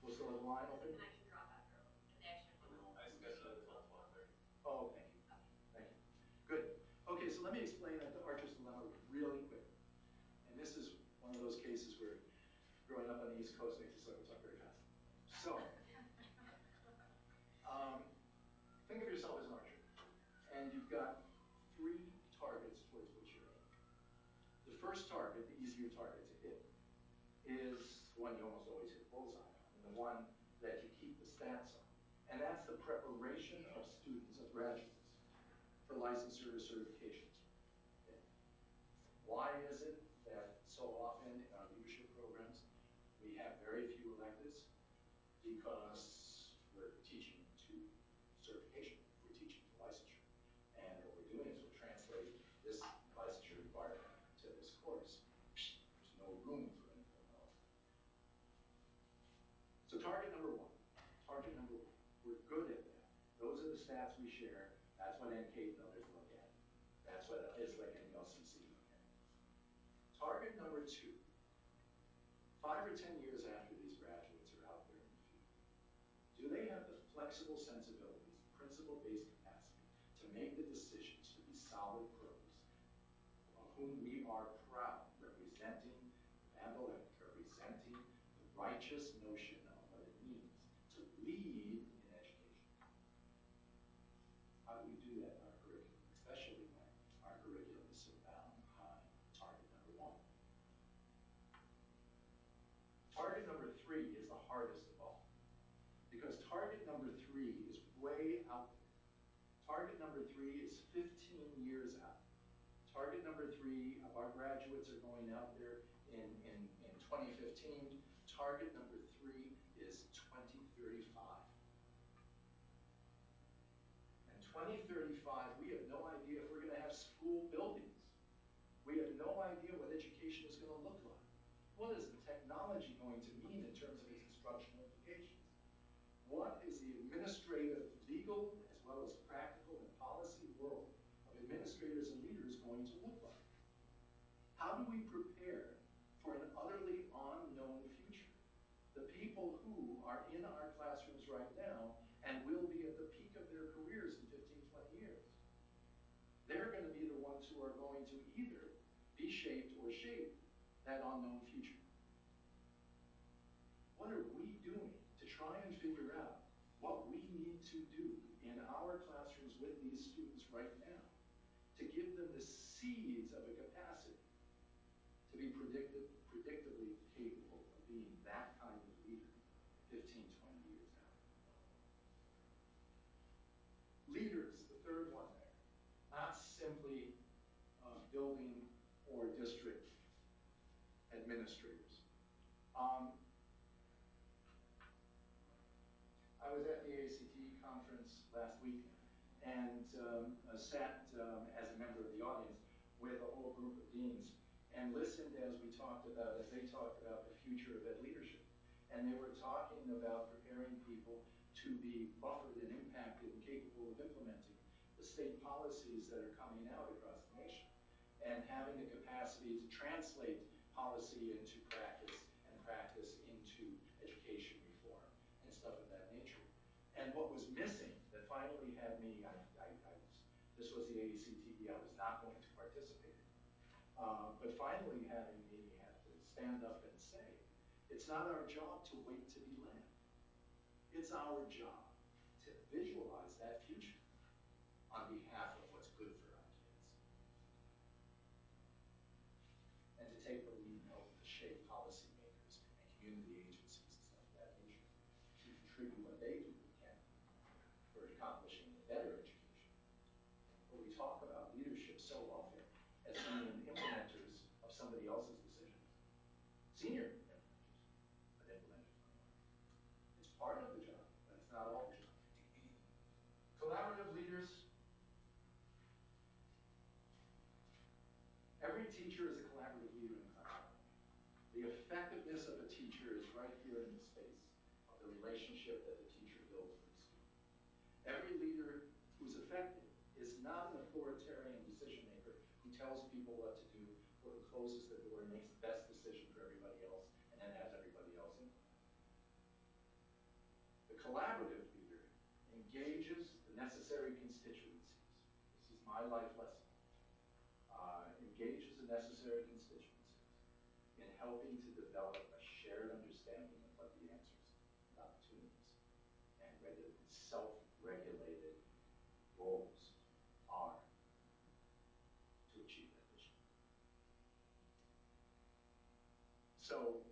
We'll still have the line open? The connection drop after a little. Connection will. I scheduled it until 12:30. Oh, thank you. Thank you. Good. Okay, so let me explain the Archer's dilemma really quick. And this is one of those cases where growing up on the East Coast makes it so I can talk very fast. So, think of yourself as an archer, and you've got 3 targets towards which you're aiming. The first target, the easier target to hit, is the one you almost always hit bullseye on, and the one that you keep the stats on. And that's the preparation of students, of graduates, for licensure or certification. Okay. Why is it that so often in our leadership programs we have very few electives? Because we're teaching to certification, we're teaching to licensure. And what we're doing is we're translating this licensure requirement to this course. There's no room for anything else. So target number one, we're good at that. Those are the stats we share. That's what NCATE and others look at. That's what ISLEC and the LCC look at. Target number 2, 5 or 10 years after these graduates are out there in the field, do they have the flexible sensibilities, the principle-based capacity to make the decisions to be solid pros, of whom we are proud, representing the Vanderbilt, representing the righteous notion of what it means to lead in education. How do we do that in our curriculum, especially when our curriculum is so bound by target number 1? Target number 3 is the hardest of all, because target number 3 is way out there. Target number 3 is 15 years out. Target number 3 of our graduates are going out there in 2015. Target number 3 is 2035. In 2035, we have no idea if we're going to have school buildings. We have no idea what education is going to look like. What is the technology going to mean in terms of its instructional implications? What is the administrative, legal, as well as practical and policy world of administrators and leaders going to look like? How do we prepare for an utterly unknown future? The people who are in our classrooms right now and will be at the peak of their careers in 15, 20 years. They're going to be the ones who are going to either be shaped or shape that unknown future. What are we doing to try and figure out what we need to do in our classrooms with these students right now to give them the seeds of a capacity to be predictably capable of being that kind of leader 15, 20 years out? Leaders, the third one there, not simply building or district administrators. I was at the ACT conference last week and sat as a member of the audience with a whole group of deans and listened as they talked about the future of ed leadership. And they were talking about preparing people to be buffered and impacted and capable of implementing the state policies that are coming out across the nation, and having the capacity to translate policy into practice and practice into education reform and stuff of that nature. And what was missing that finally had me, this was the AACTE, I was not going to participate in, but finally having me have to stand up and say, it's not our job to wait to be led. It's our job to visualize that future on behalf of what's good for our kids. And to take the lead and help to shape policymakers and community agencies and stuff of that nature to contribute what they do can for accomplishing a better education. But we talk about leadership so often as being implementers of somebody else's decisions. Senior implementers, but implementers nonetheless. It's part of the job, but it's not all the job. Collaborative leaders. Every teacher is a collaborative leader in the classroom. The effectiveness of a teacher is right here in the space of the relationship that the teacher builds with the student. Every leader who's effective is not an authoritarian decision maker who tells people what to do or who closes the door and makes the best decision for everybody else and then has everybody else implement. The collaborative leader engages the necessary constituencies. This is my life lesson. Engages the necessary constituencies in helping to develop a shared understanding of what the answers and opportunities and self-regulated roles are to achieve that vision. So,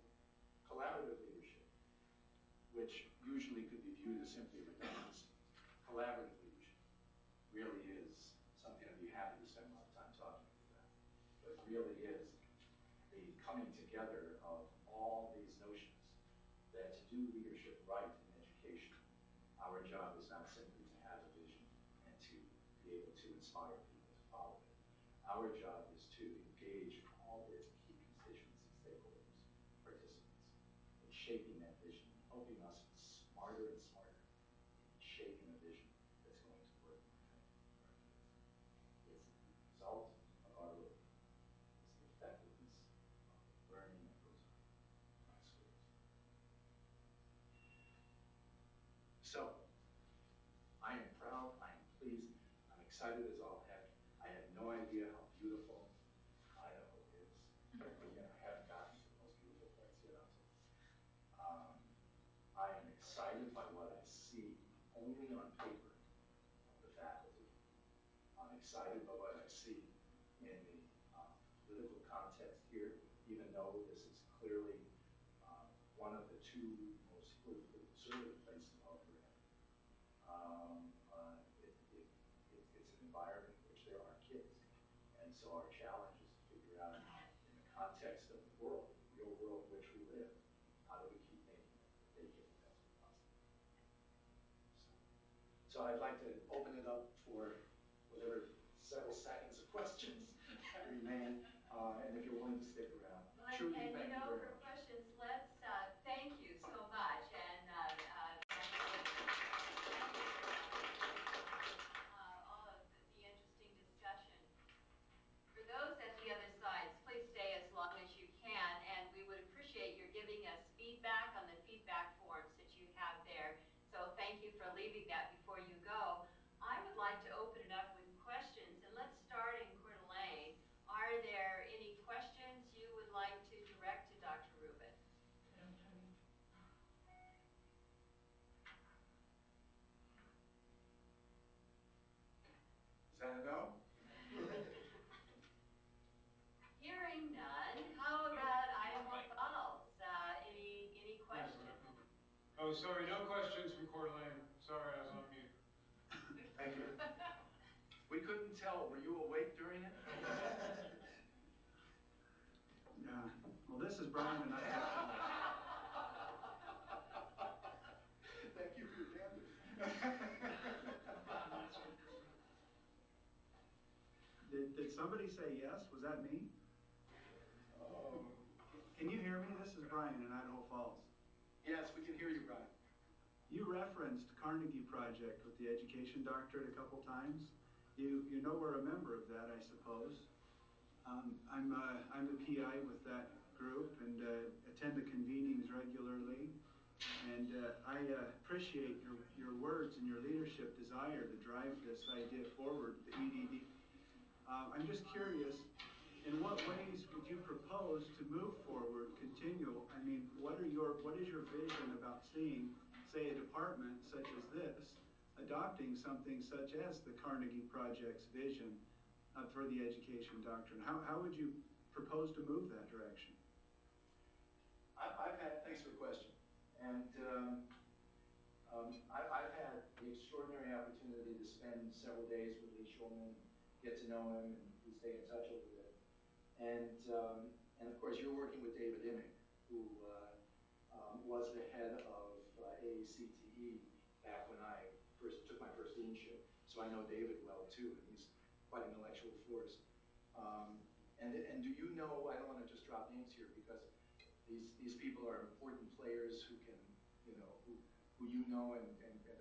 collaborative leadership, which usually could be viewed as simply redundancy, collaborative leadership really is something I'd be happy to spend a lot of time talking about. But it really is the coming together of all these notions that to do leadership right in education, our job is not simply to have a vision and to be able to inspire people to follow it. Our job is to engage all its key constituents and stakeholders, participants, in shaping that vision and helping us be smarter and smarter in shaping a vision that's going to work for our kids. It's the result of our work. It's the effectiveness of the learning that goes on in our schools. So, I am proud, I am pleased, I'm excited as all heck. I have no idea how beautiful Idaho is. Again, I haven't gotten to the most beautiful parts yet, I'll tell you. excited by what I see only on paper of the faculty. I'm excited by what I see in the political context here, even though this is clearly one of the two most politically conservative places I'll ever enter. It's an environment in which there are kids. And so our challenge is to figure out, in the context of the world, the real world in which we live, how do we keep making they get the best possible. So I'd like to open it up for whatever several seconds of questions that remain, and if you're willing to stick around. Well, Truly, and thank you very for much. questions, let's thank you so much, and thank you for all of the interesting discussion. For those at the other sides, please stay as long as you can, and we would appreciate your giving us feedback on the feedback forms that you have there. So thank you for leaving that before you go. I would like to open it up with questions, and let's start in Coeur d'Alene. Are there any questions you would like to direct to Dr. Rubin? I don't have any. Is that a no? Hearing none, how about Idaho Falls? Any questions? Oh, sorry, no questions from Coeur d'Alene. Sorry, I was on mute. Thank you. We couldn't tell. Were you awake during it? Yeah. Well, this is Brian, and I have Thank you for your candor. Did somebody say yes? Was that me? Oh. Can you hear me? This is Brian in Idaho Falls. Yes, we can hear you, Brian. You referenced Carnegie Project with the education doctorate a couple times. You know we're a member of that, I suppose. I'm the PI with that group and attend the convenings regularly. And I appreciate your words and your leadership desire to drive this idea forward, the EDD. I'm just curious, in what ways would you propose to move forward, continue? I mean, what is your vision about seeing, say, a department such as this adopting something such as the Carnegie Project's vision for the education doctrine? How would you propose to move that direction? Thanks for the question. And I've had the extraordinary opportunity to spend several days with Lee Schulman, get to know him, and we stay in touch over there. And of course, you're working with David Immick, who was the head of AACTE back when I took my first deanship. So I know David well too, and he's quite an intellectual force. And do you know, I don't want to just drop names here because these people are important players who can, who you know and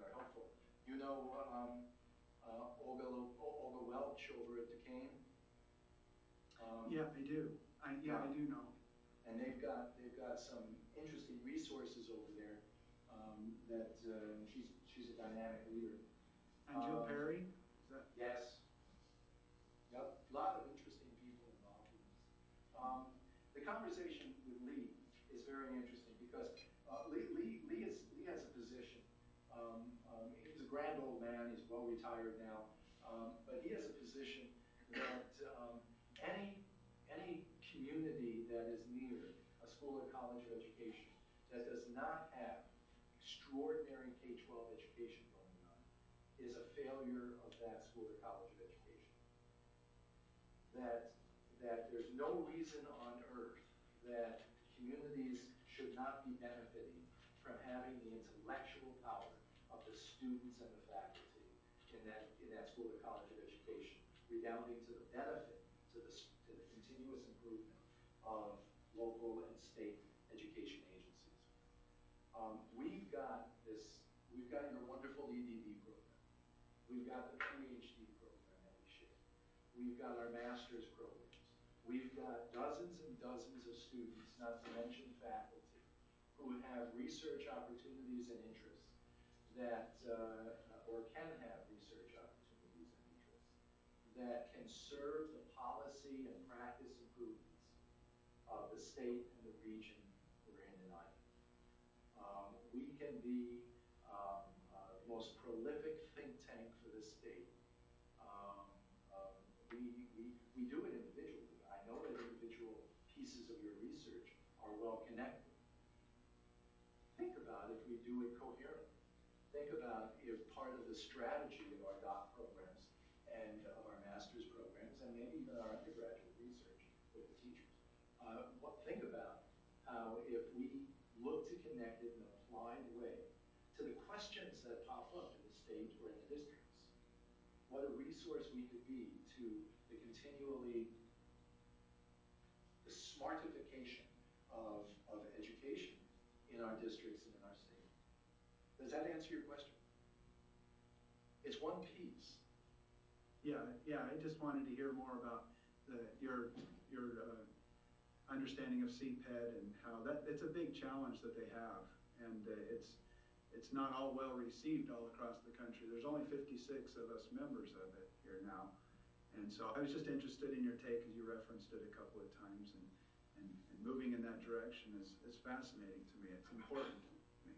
are helpful. You know Olga Welch over at Duquesne? Yeah, I do. I do know. And they've got some interesting resources over there. That she's a dynamic leader. And Jill Perry? Is that? Yes. Yep. A lot of interesting people involved in this. The conversation with Lee is very interesting because Lee has a position. He's a grand old man. He's well retired now, but he has a position that any community that is near a school or college of education that does not have extraordinary K-12 education going on is a failure of that school or college of education. That there's no reason on earth that communities should not be benefiting from having the intellectual power of the students and the faculty in that school or college of education, redounding to the benefit, to the continuous improvement of local and state education agencies. We've got your wonderful EDD program. We've got the PhD program that we share. We've got our master's programs. We've got dozens and dozens of students, not to mention faculty, who have research opportunities and interests that, or can have research opportunities and interests that can serve the policy and practice improvements of the state and the region we're in Idaho. we can be the most prolific think tank for the state. Um, we do it individually. I know that individual pieces of your research are well connected. Think about if we do it coherently. Think about if part of the strategy of our doc programs and of our master's programs, and maybe even our undergraduate research with the teachers, think about how if we look to connect it in an applied way to the questions that pop up in the state or in the districts, what a resource we could be to the continually, the smartification of education in our districts and in our state. Does that answer your question? It's one piece. Yeah, I just wanted to hear more about your understanding of CPED and how it's a big challenge that they have, and it's not all well received all across the country. There's only 56 of us members of it here now, and so I was just interested in your take, as you referenced it a couple of times, and moving in that direction is fascinating to me. It's important to me.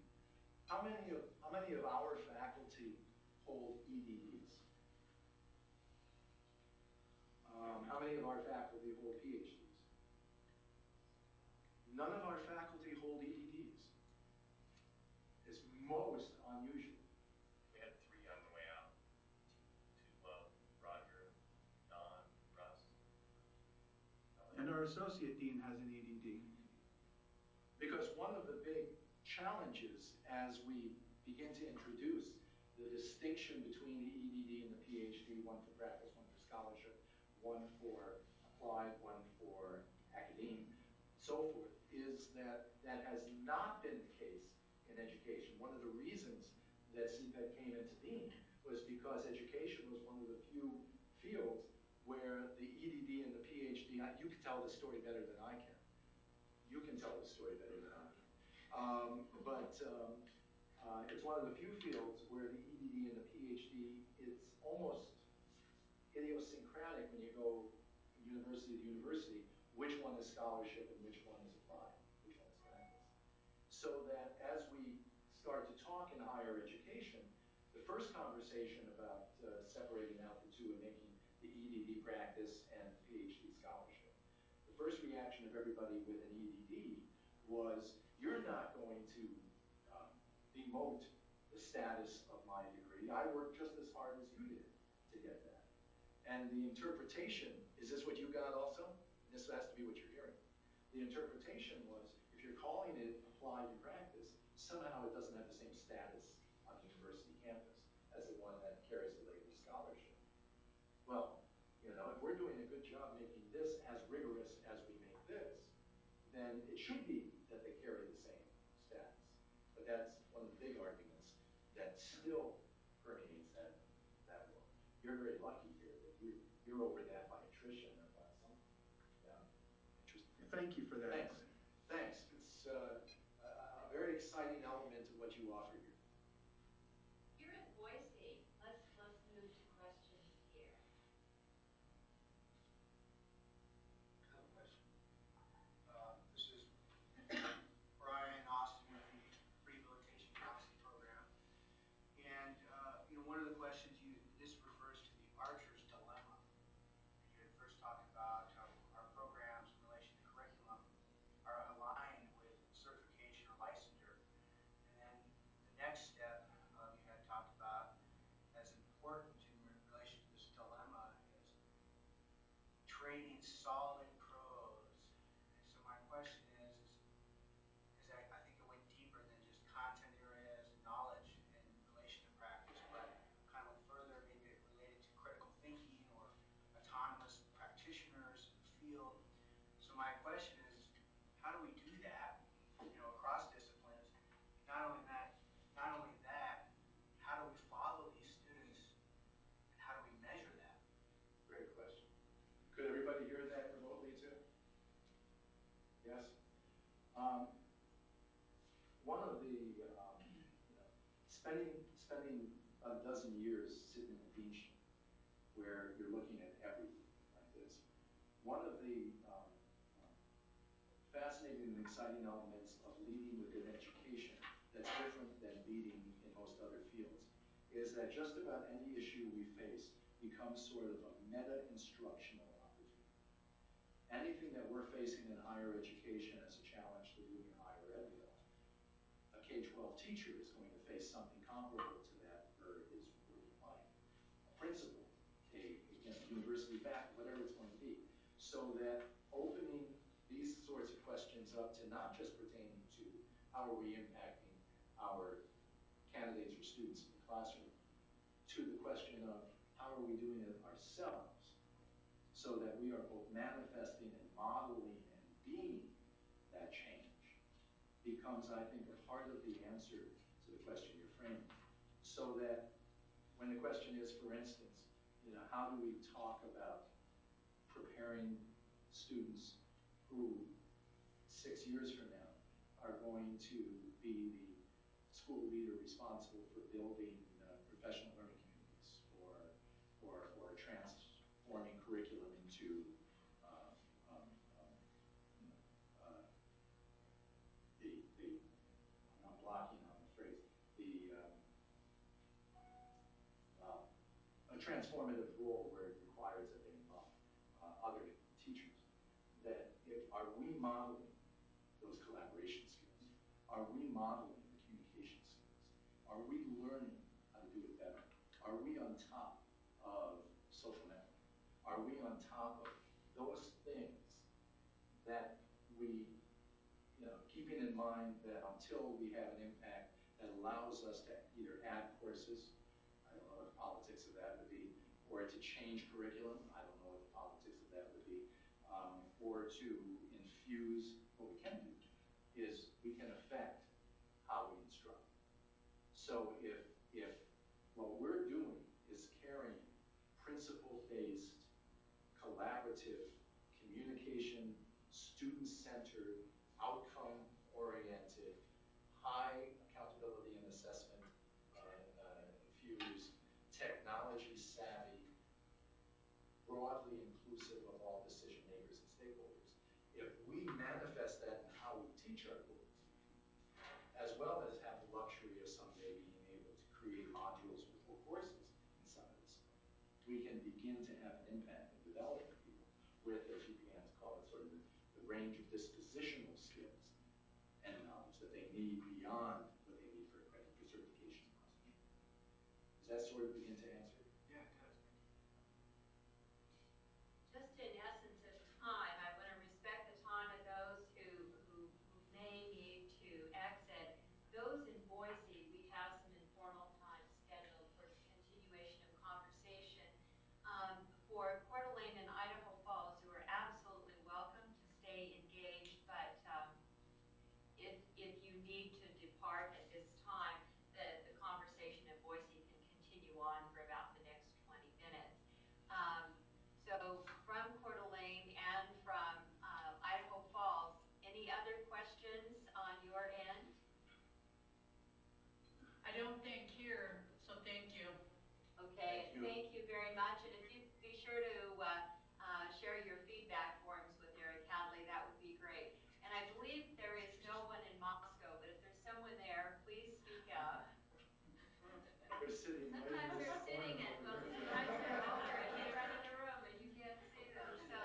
How many of our faculty hold EDDs? How many of our faculty hold PhDs? None of our faculty hold EDDs. It's most unusual. We had 3 on the way out. To Roger, Don, Russ. And our associate dean has an EDD. Because one of the big challenges as we begin to introduce the distinction between the EDD and the PhD, one for practice, one for scholarship, one for applied, one for academe, so forth, is that that has not been the case in education. One of the reasons that CPED came into being was because education was one of the few fields where the EDD and the PhD, you can tell the story better than I can. You can tell the story better than I can. It's one of the few fields where the EDD and the PhD, it's almost idiosyncratic when you go university to university, which one is scholarship and which one is applied, which one is practice. So that as we start to talk in higher education, the first conversation about separating out the two and making the EDD practice and the PhD scholarship, the first reaction of everybody with an EDD was, you're not going to demote the status of my degree. I worked just as hard as you did to get that. And the interpretation, is this what you got also? This has to be what you're hearing. The interpretation was, if you're calling it applied in practice, somehow it doesn't have the same status on the university campus as the one that carries the label scholarship. Well, you know, if we're doing a good job making this as rigorous as we make this, then it should be that they carry the same status. But that's one of the big arguments that still permeates that world. You're very lucky here that you're over that by attrition or by something. Yeah, interesting. Thank you for that. Thanks. Thanks. It's a very exciting element of what you offer here. You're in Boise. Let's move to questions here. I have a question. This is Brian Austin with the Rehabilitation Counseling Program. And you know, one of the questions this refers to the archer's dilemma. And you had first talked about how our programs in relation to curriculum are aligned with certification or licensure. And then the next step you had talked about as important in relation to this dilemma is training solid pros. And so my question is I think it went deeper than just content areas and knowledge in relation to practice, but kind of went further, maybe it related to critical thinking or autonomous practitioners in the field. So my question is, how do we do that, you know, across disciplines? Not only that, how do we follow these students and how do we measure that? Great question. Could everybody hear that remotely too? Yes? One of the, you know, spending about a dozen years sitting in a deanship where you're looking at everything like this, one of the fascinating and exciting elements of leading within education that's different than leading in most other fields, is that just about any issue we face becomes sort of a meta-instructional opportunity. Anything that we're facing in higher education as a challenge to leading higher ed will, a K-12 teacher is going to face something comparable to that for his working life. A principal, university faculty, whatever it's going to be. So that opening these sorts of questions up to not just pertaining to how are we impacting our candidates or students in the classroom, to the question of how are we doing it ourselves, so that we are both manifesting and modeling and being that change, becomes, I think, a part of the answer to the question you're framing. So that when the question is, for instance, how do we talk about preparing students who 6 years from now are going to be the school leader responsible for building professional learning communities, or transforming curriculum into um, um, um, I'm not blocking on the phrase, well, a transformative role where it requires that they involve other teachers. Are we modeling those collaboration skills? Are we modeling the communication skills? Are we learning how to do it better? Are we on top of social networking? Are we on top of those things that we, keeping in mind that until we have an impact that allows us to either add courses, I don't know what the politics of that would be, or to change curriculum, I don't know what the politics of that would be, or to infuse, what we can do is we can affect how we instruct. So if what we're doing is carrying principle-based, collaborative, communication, student-centered, outcome-oriented, high accountability and assessment infused, technology savvy, broadly inclusive of all decision makers and stakeholders. If we manifest that in how we teach our boys, as well as have the luxury of someday being able to create modules or full courses in some of this stuff, we can begin to have an impact in developing people with, as you began to call it, sort of the range of dispositional skills and knowledge that they need beyond what they need for certification and licensure. Does that sort of begin to answer? Yeah, it does. Thank you. Just in essence of time, I want to respect the time of those who may need to exit. Those in Boise, we have some informal time scheduled for continuation of conversation. For Coeur d'Alene and Idaho Falls, you are absolutely welcome to stay engaged, but if you need to depart at this time, the conversation in Boise can continue on for about the next 20 minutes. So from Coeur d'Alene and from Idaho Falls, any other questions on your end? I don't think here, so thank you. Okay, thank you very much. And if you'd be sure to share your feedback forms with Eric Hadley, that would be great. And I believe there is no one in Moscow, but if there's someone there, please speak up. They're sitting right Sometimes in this they're corner sitting over there. sometimes they're over in the front of the room and you can't see them. So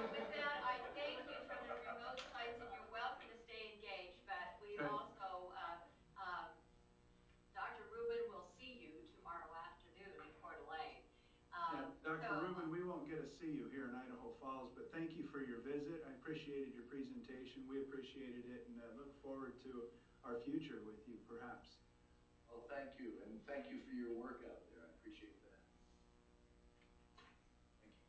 with that, I thank you from the remote sites, and you're welcome to stay engaged, but we also, Dr. Rubin will see you tomorrow afternoon in Coeur d'Alene. Yeah, Dr. Rubin, we won't get to see you here in Idaho Falls, but thank you for your visit. I appreciated your presentation. We appreciated it, and look forward to our future with you, perhaps. Well, thank you, and thank you for your work out there. I appreciate that. Thank you.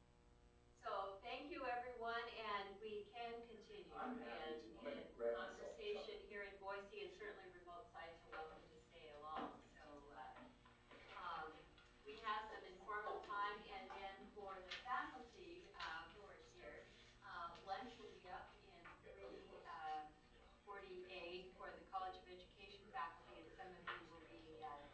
So thank you, everyone, and we can continue in conversation here in Boise, and certainly remote sites are welcome to stay along. So we have some informal time, and then for the faculty who are here, lunch will be up in 3:48 for the College of Education faculty, and some of you will be exhausted.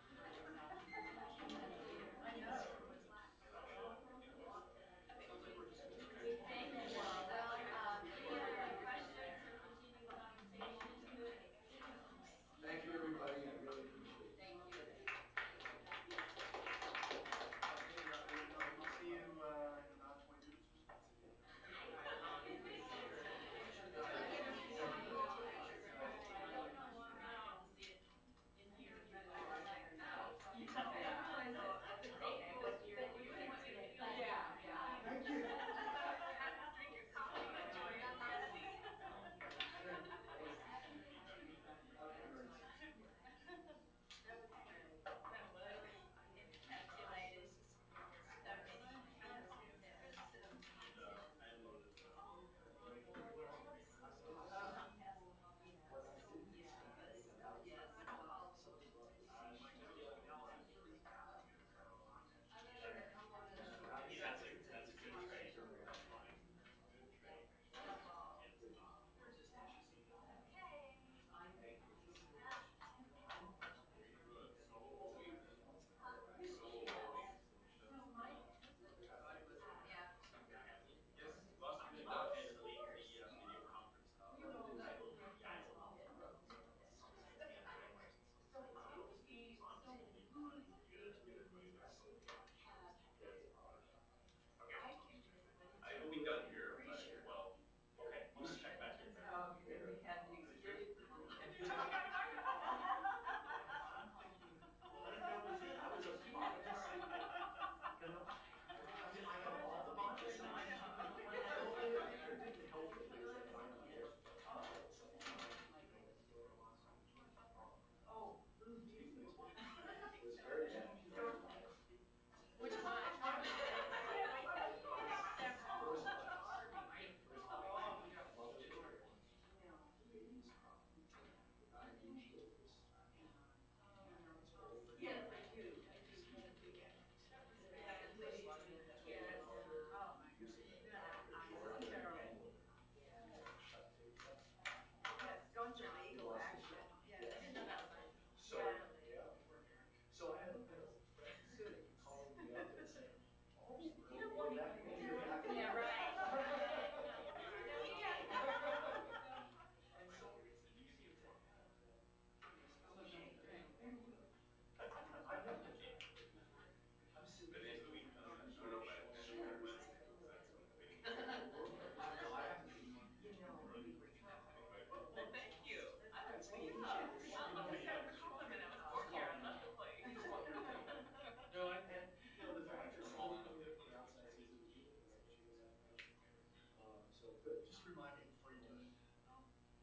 good. Just remind me before you do it.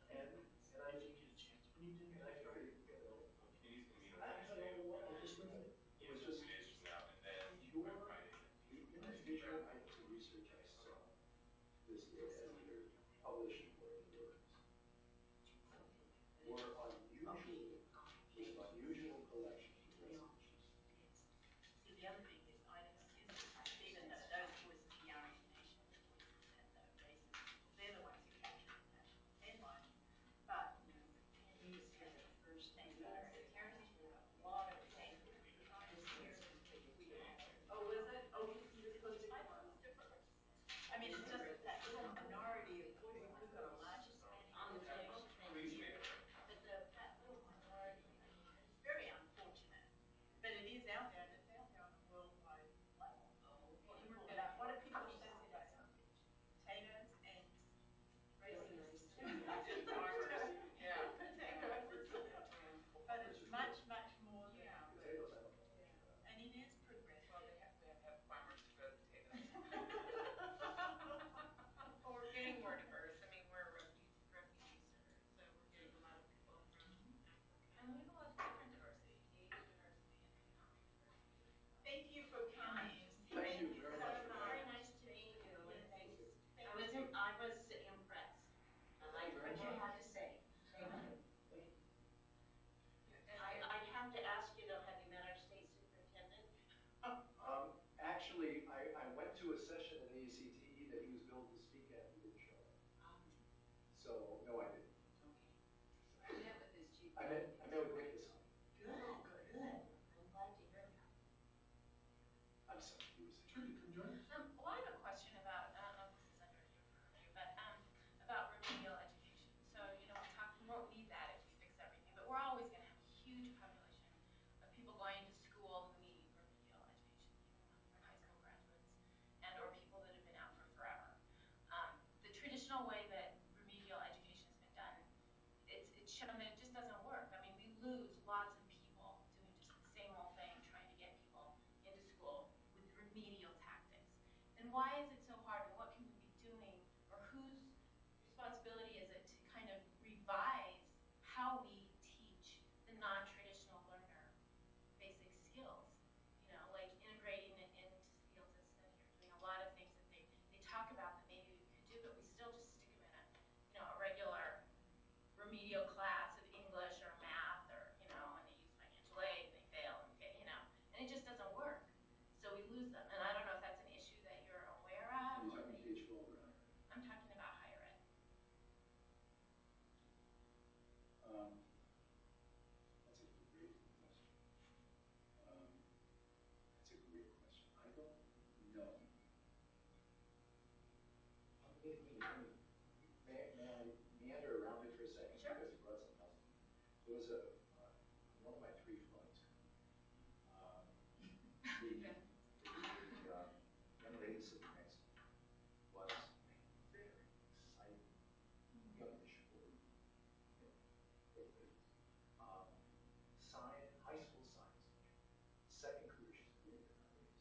And and I If you get a chance. When you do and it, I figured, And he's gonna meet on I Wednesday. don't know what, I just So, it was just 2 days from now, and then by your Friday, the he's individual items of research I saw listed as either published or in the works were unusual, was an unusual collection of resolutions. Yes. See, the other thing is items is, even though those voices, the Irish Nation voices and the racist people, they're the ones who capture international headlines. But, you know, Ken Hughes had the first anti-American heritage book, a lot of data this year. Oh, was it? Oh, he was supposed to come on. Titles differently. I mean, it's just that little minority of voices. We've got a large Hispanic On the table? population, thank Please you. stay there. But that little minority, I mean, it's very unfortunate. But it is out there, and it's out there on a worldwide level. Oh, You can okay. pull it up. What do people associate us with? Potatoes and Really racists. nice. Farmers. Yeah. Potatoes. Yeah. But Farmers it's are much, good. much more than Yeah. Potatoes, I don't know much yeah. about. And it is progressive. Well, we have farmers who grow potatoes. Well, we're getting more diverse. I mean, we're a refugee center, so we're getting a lot of people from Africa, and we have a lot of different diversity, age diversity, and economic diversity. Thank you for coming. Thank you Thank you very so much for much. Very having nice us. to meet you, and Yes. thanks. Thank you. I was impressed. I Thank liked you very what you much. had to say. Thank you. Thank you. I have to ask you though, have you met our state superintendent? Actually, I went to a session at AECTE that he was billed to speak at, and he didn't show up. So, no, I didn't. Okay. I met with his chief. I met with Nick this week. Good, good. I'm glad to hear that. I'm sorry, you were saying. Trudy, come join us. Well, I have a question about, I don't know if this is under your purview, but about remedial education. So, you know, we won't need that if we fix everything, but we're always going to have a huge population of people going to school who need remedial education, like high school graduates and or people that have been out for forever. The traditional way that remedial education has been done, it's shown that it just doesn't work. I mean, we lose lots of people doing just the same old thing, trying to get people into school with remedial tactics. And why is it so hard, and what can we be doing, or whose responsibility is it to kind of revise how we teach the non-traditional learner basic skills? You know, like integrating it into fields of study or doing a lot of things that they talk about that maybe we could do, but we still just stick them in a regular remedial class of English or math, or and they use financial aid and they fail and and it just doesn't work. So we lose them, and I don't know if that's an issue that you're aware Are of. you Or talking that K-12 or higher ed? I'm talking about higher ed. That's a great question. Um, that's a great question. I don't know. May I meander around it for a second? Sure. Because you brought something else to mind. There was on one of my 3 flights, the, young lady sitting next to me was a very exciting, youngish 40, late 30s, high school science teacher. Second career, she's in her 80s.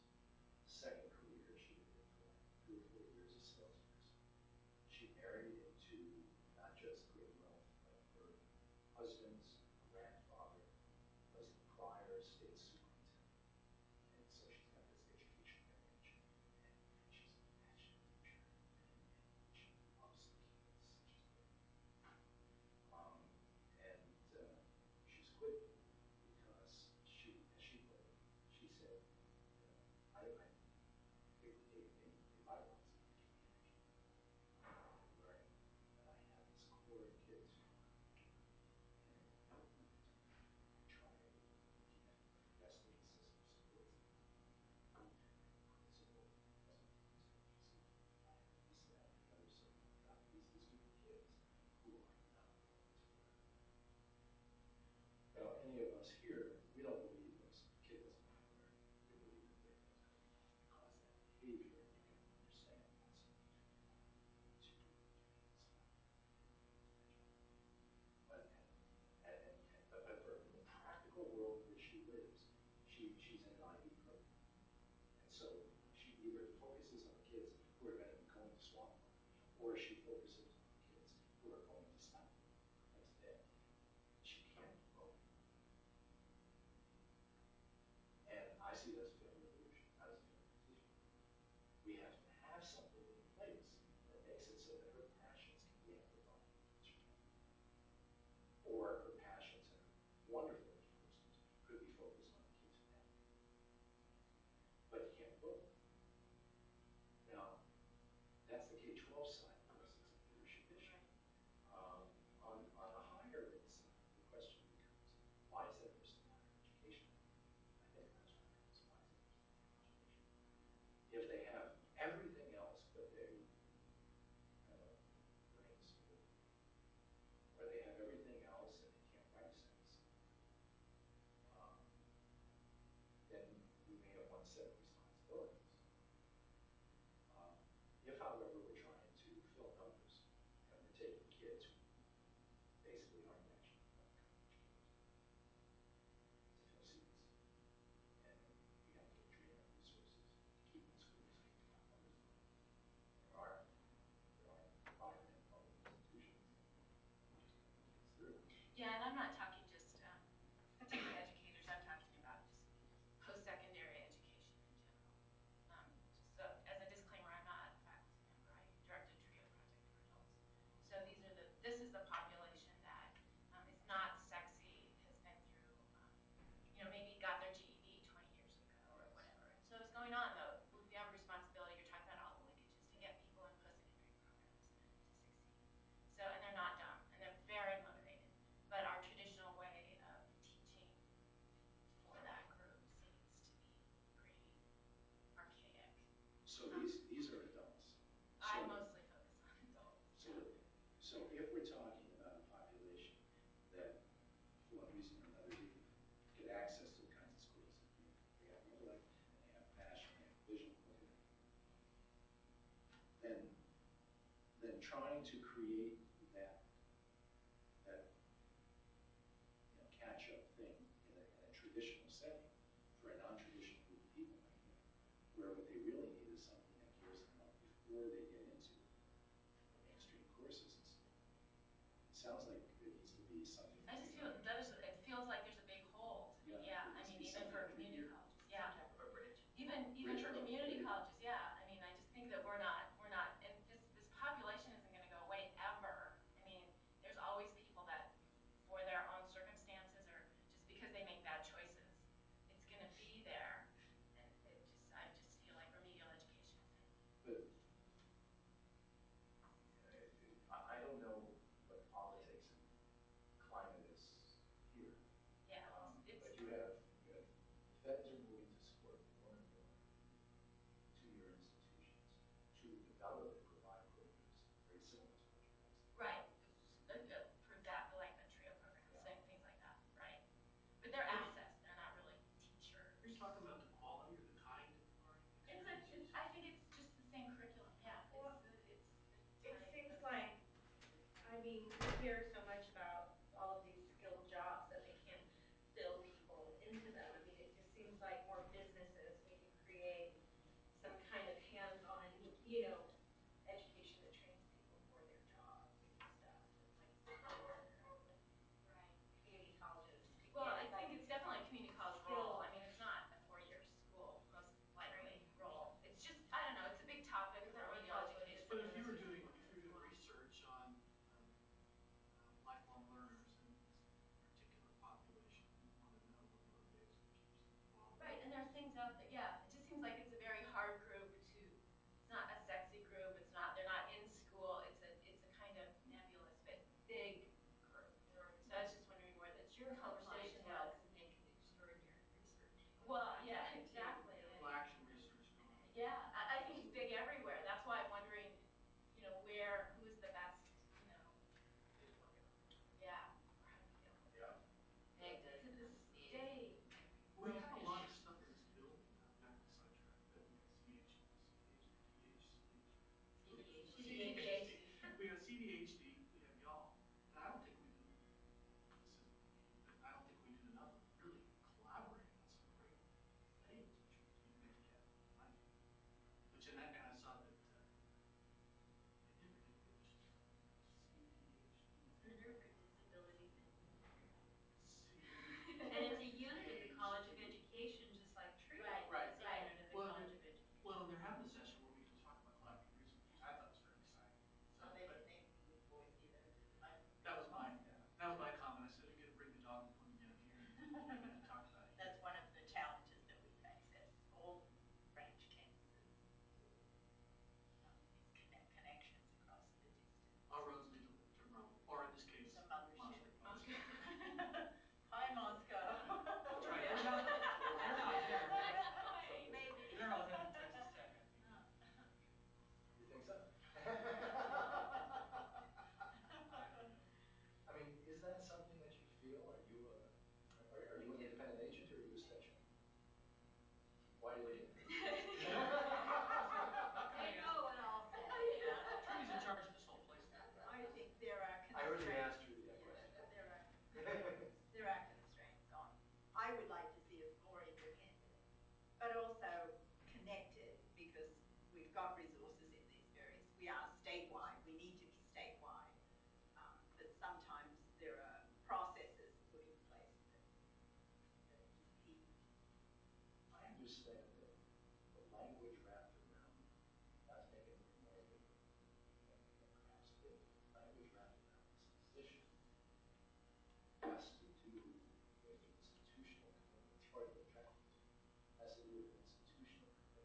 Second career, she had been for like 3 or 4 years a sales nurse. She married into not just great wealth, but her husband's grandfather was the prior state superintendent. And so she's got this education heritage. And she's a passionate teacher. And she loves the kids. She's great. And she's quit because as she put it, she said, if I want some community learning, then I have this core of kids who want to learn. set of responsibilities. If, however, we're trying to fill numbers and we're taking kids who basically aren't actually going to college to fill seats, and we have to drain our resources to keep them in schools because we're not funded for it. There are private and public institutions that we just don't put kids through. Yeah, and I'm not talking just particular educators. I'm talking about just post-secondary education in general. Just so, as a disclaimer, I'm not a faculty member. I directed TRIO project for adults. So this is the population that is not sexy, has been through, maybe got their GED 20 years ago or whatever. And so it's going on though. We have a responsibility. You're talking about all the linkages to get people in post-secondary programs to succeed. So, and they're not dumb, and they're very motivated. But our traditional way of teaching for that group seems to be pretty archaic. So these are adults. I mostly focus on adults. So, so if we're talking about a population that, for one reason or another, didn't get access to the kinds of schools that they have an intellect and they have a passion, they have a vision, whatever, then trying to create that catch-up thing in a traditional setting for a non-traditional group of people like that, where what they really need is something that gears them up before they get into the mainstream courses and stuff. It sounds like there needs to be something. I just feel it feels like there's a big hole to me. Yeah, I mean, even for community colleges. Yeah. Some type of a bridge. Even for community colleges, yeah. I mean, I just think that we're not, and this population isn't going to go away ever. I mean, there's always people that, for their own circumstances or just because they make bad choices, it's going to be there. And I just feel like remedial education isn't. But I don't know what the politics and climate is here. Yeah, but you have the feds are moving to support more and more two-year institutions to develop and provide programs very similar to what you guys do. Right. For example, like the TRIO program, things like that, right? But they're assets. They're not really teachers. Are you talking about the quality or the kind of learning experiences? I think it's just the same curriculum. Yeah. Well, it's it seems like, I mean, we hear so much about all of these skilled jobs that they can't fill people into them. I mean, it just seems like more businesses need to create some kind of hands-on, education that trains people for their jobs and stuff. And like you said before, Right. community colleges could Well, get I think it's definitely a community college role. I mean, it's not a 4-year school, most likely role. It's just, I don't know, it's a big topic for remedial education. But if you were doing research on Why do they? They know what I'll say. Trudy's in charge of this whole place now. I think there are I already constraints. asked Trudy that question. There are constraints on. I would like to see us more independent, but also connected because we've got resources in these various. We are statewide. We need to be statewide, but sometimes there are processes put in place that impede. I understand that the language wrapped around, not to make anything more than perhaps it is, language wrapped around this position has to do with an institutional commitment. It's part of the objectives. Has to do with an institutional commitment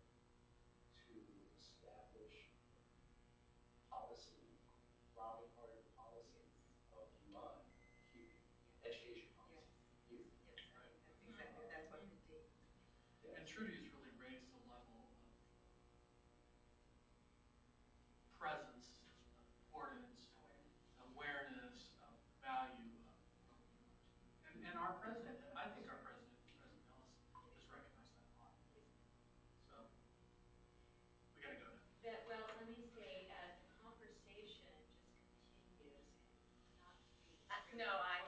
to establish policy, throbbing heart of policy of UI here, education policy here. Yes, I Right. think that's exactly, that's what the D. And Trudy has really raised the level of presence, importance, awareness of the value of UI. And our president, I think our president, President Ellis, has recognized that a lot. So we got to go now. That, well, let me say, the conversation just continues, and not to be No, I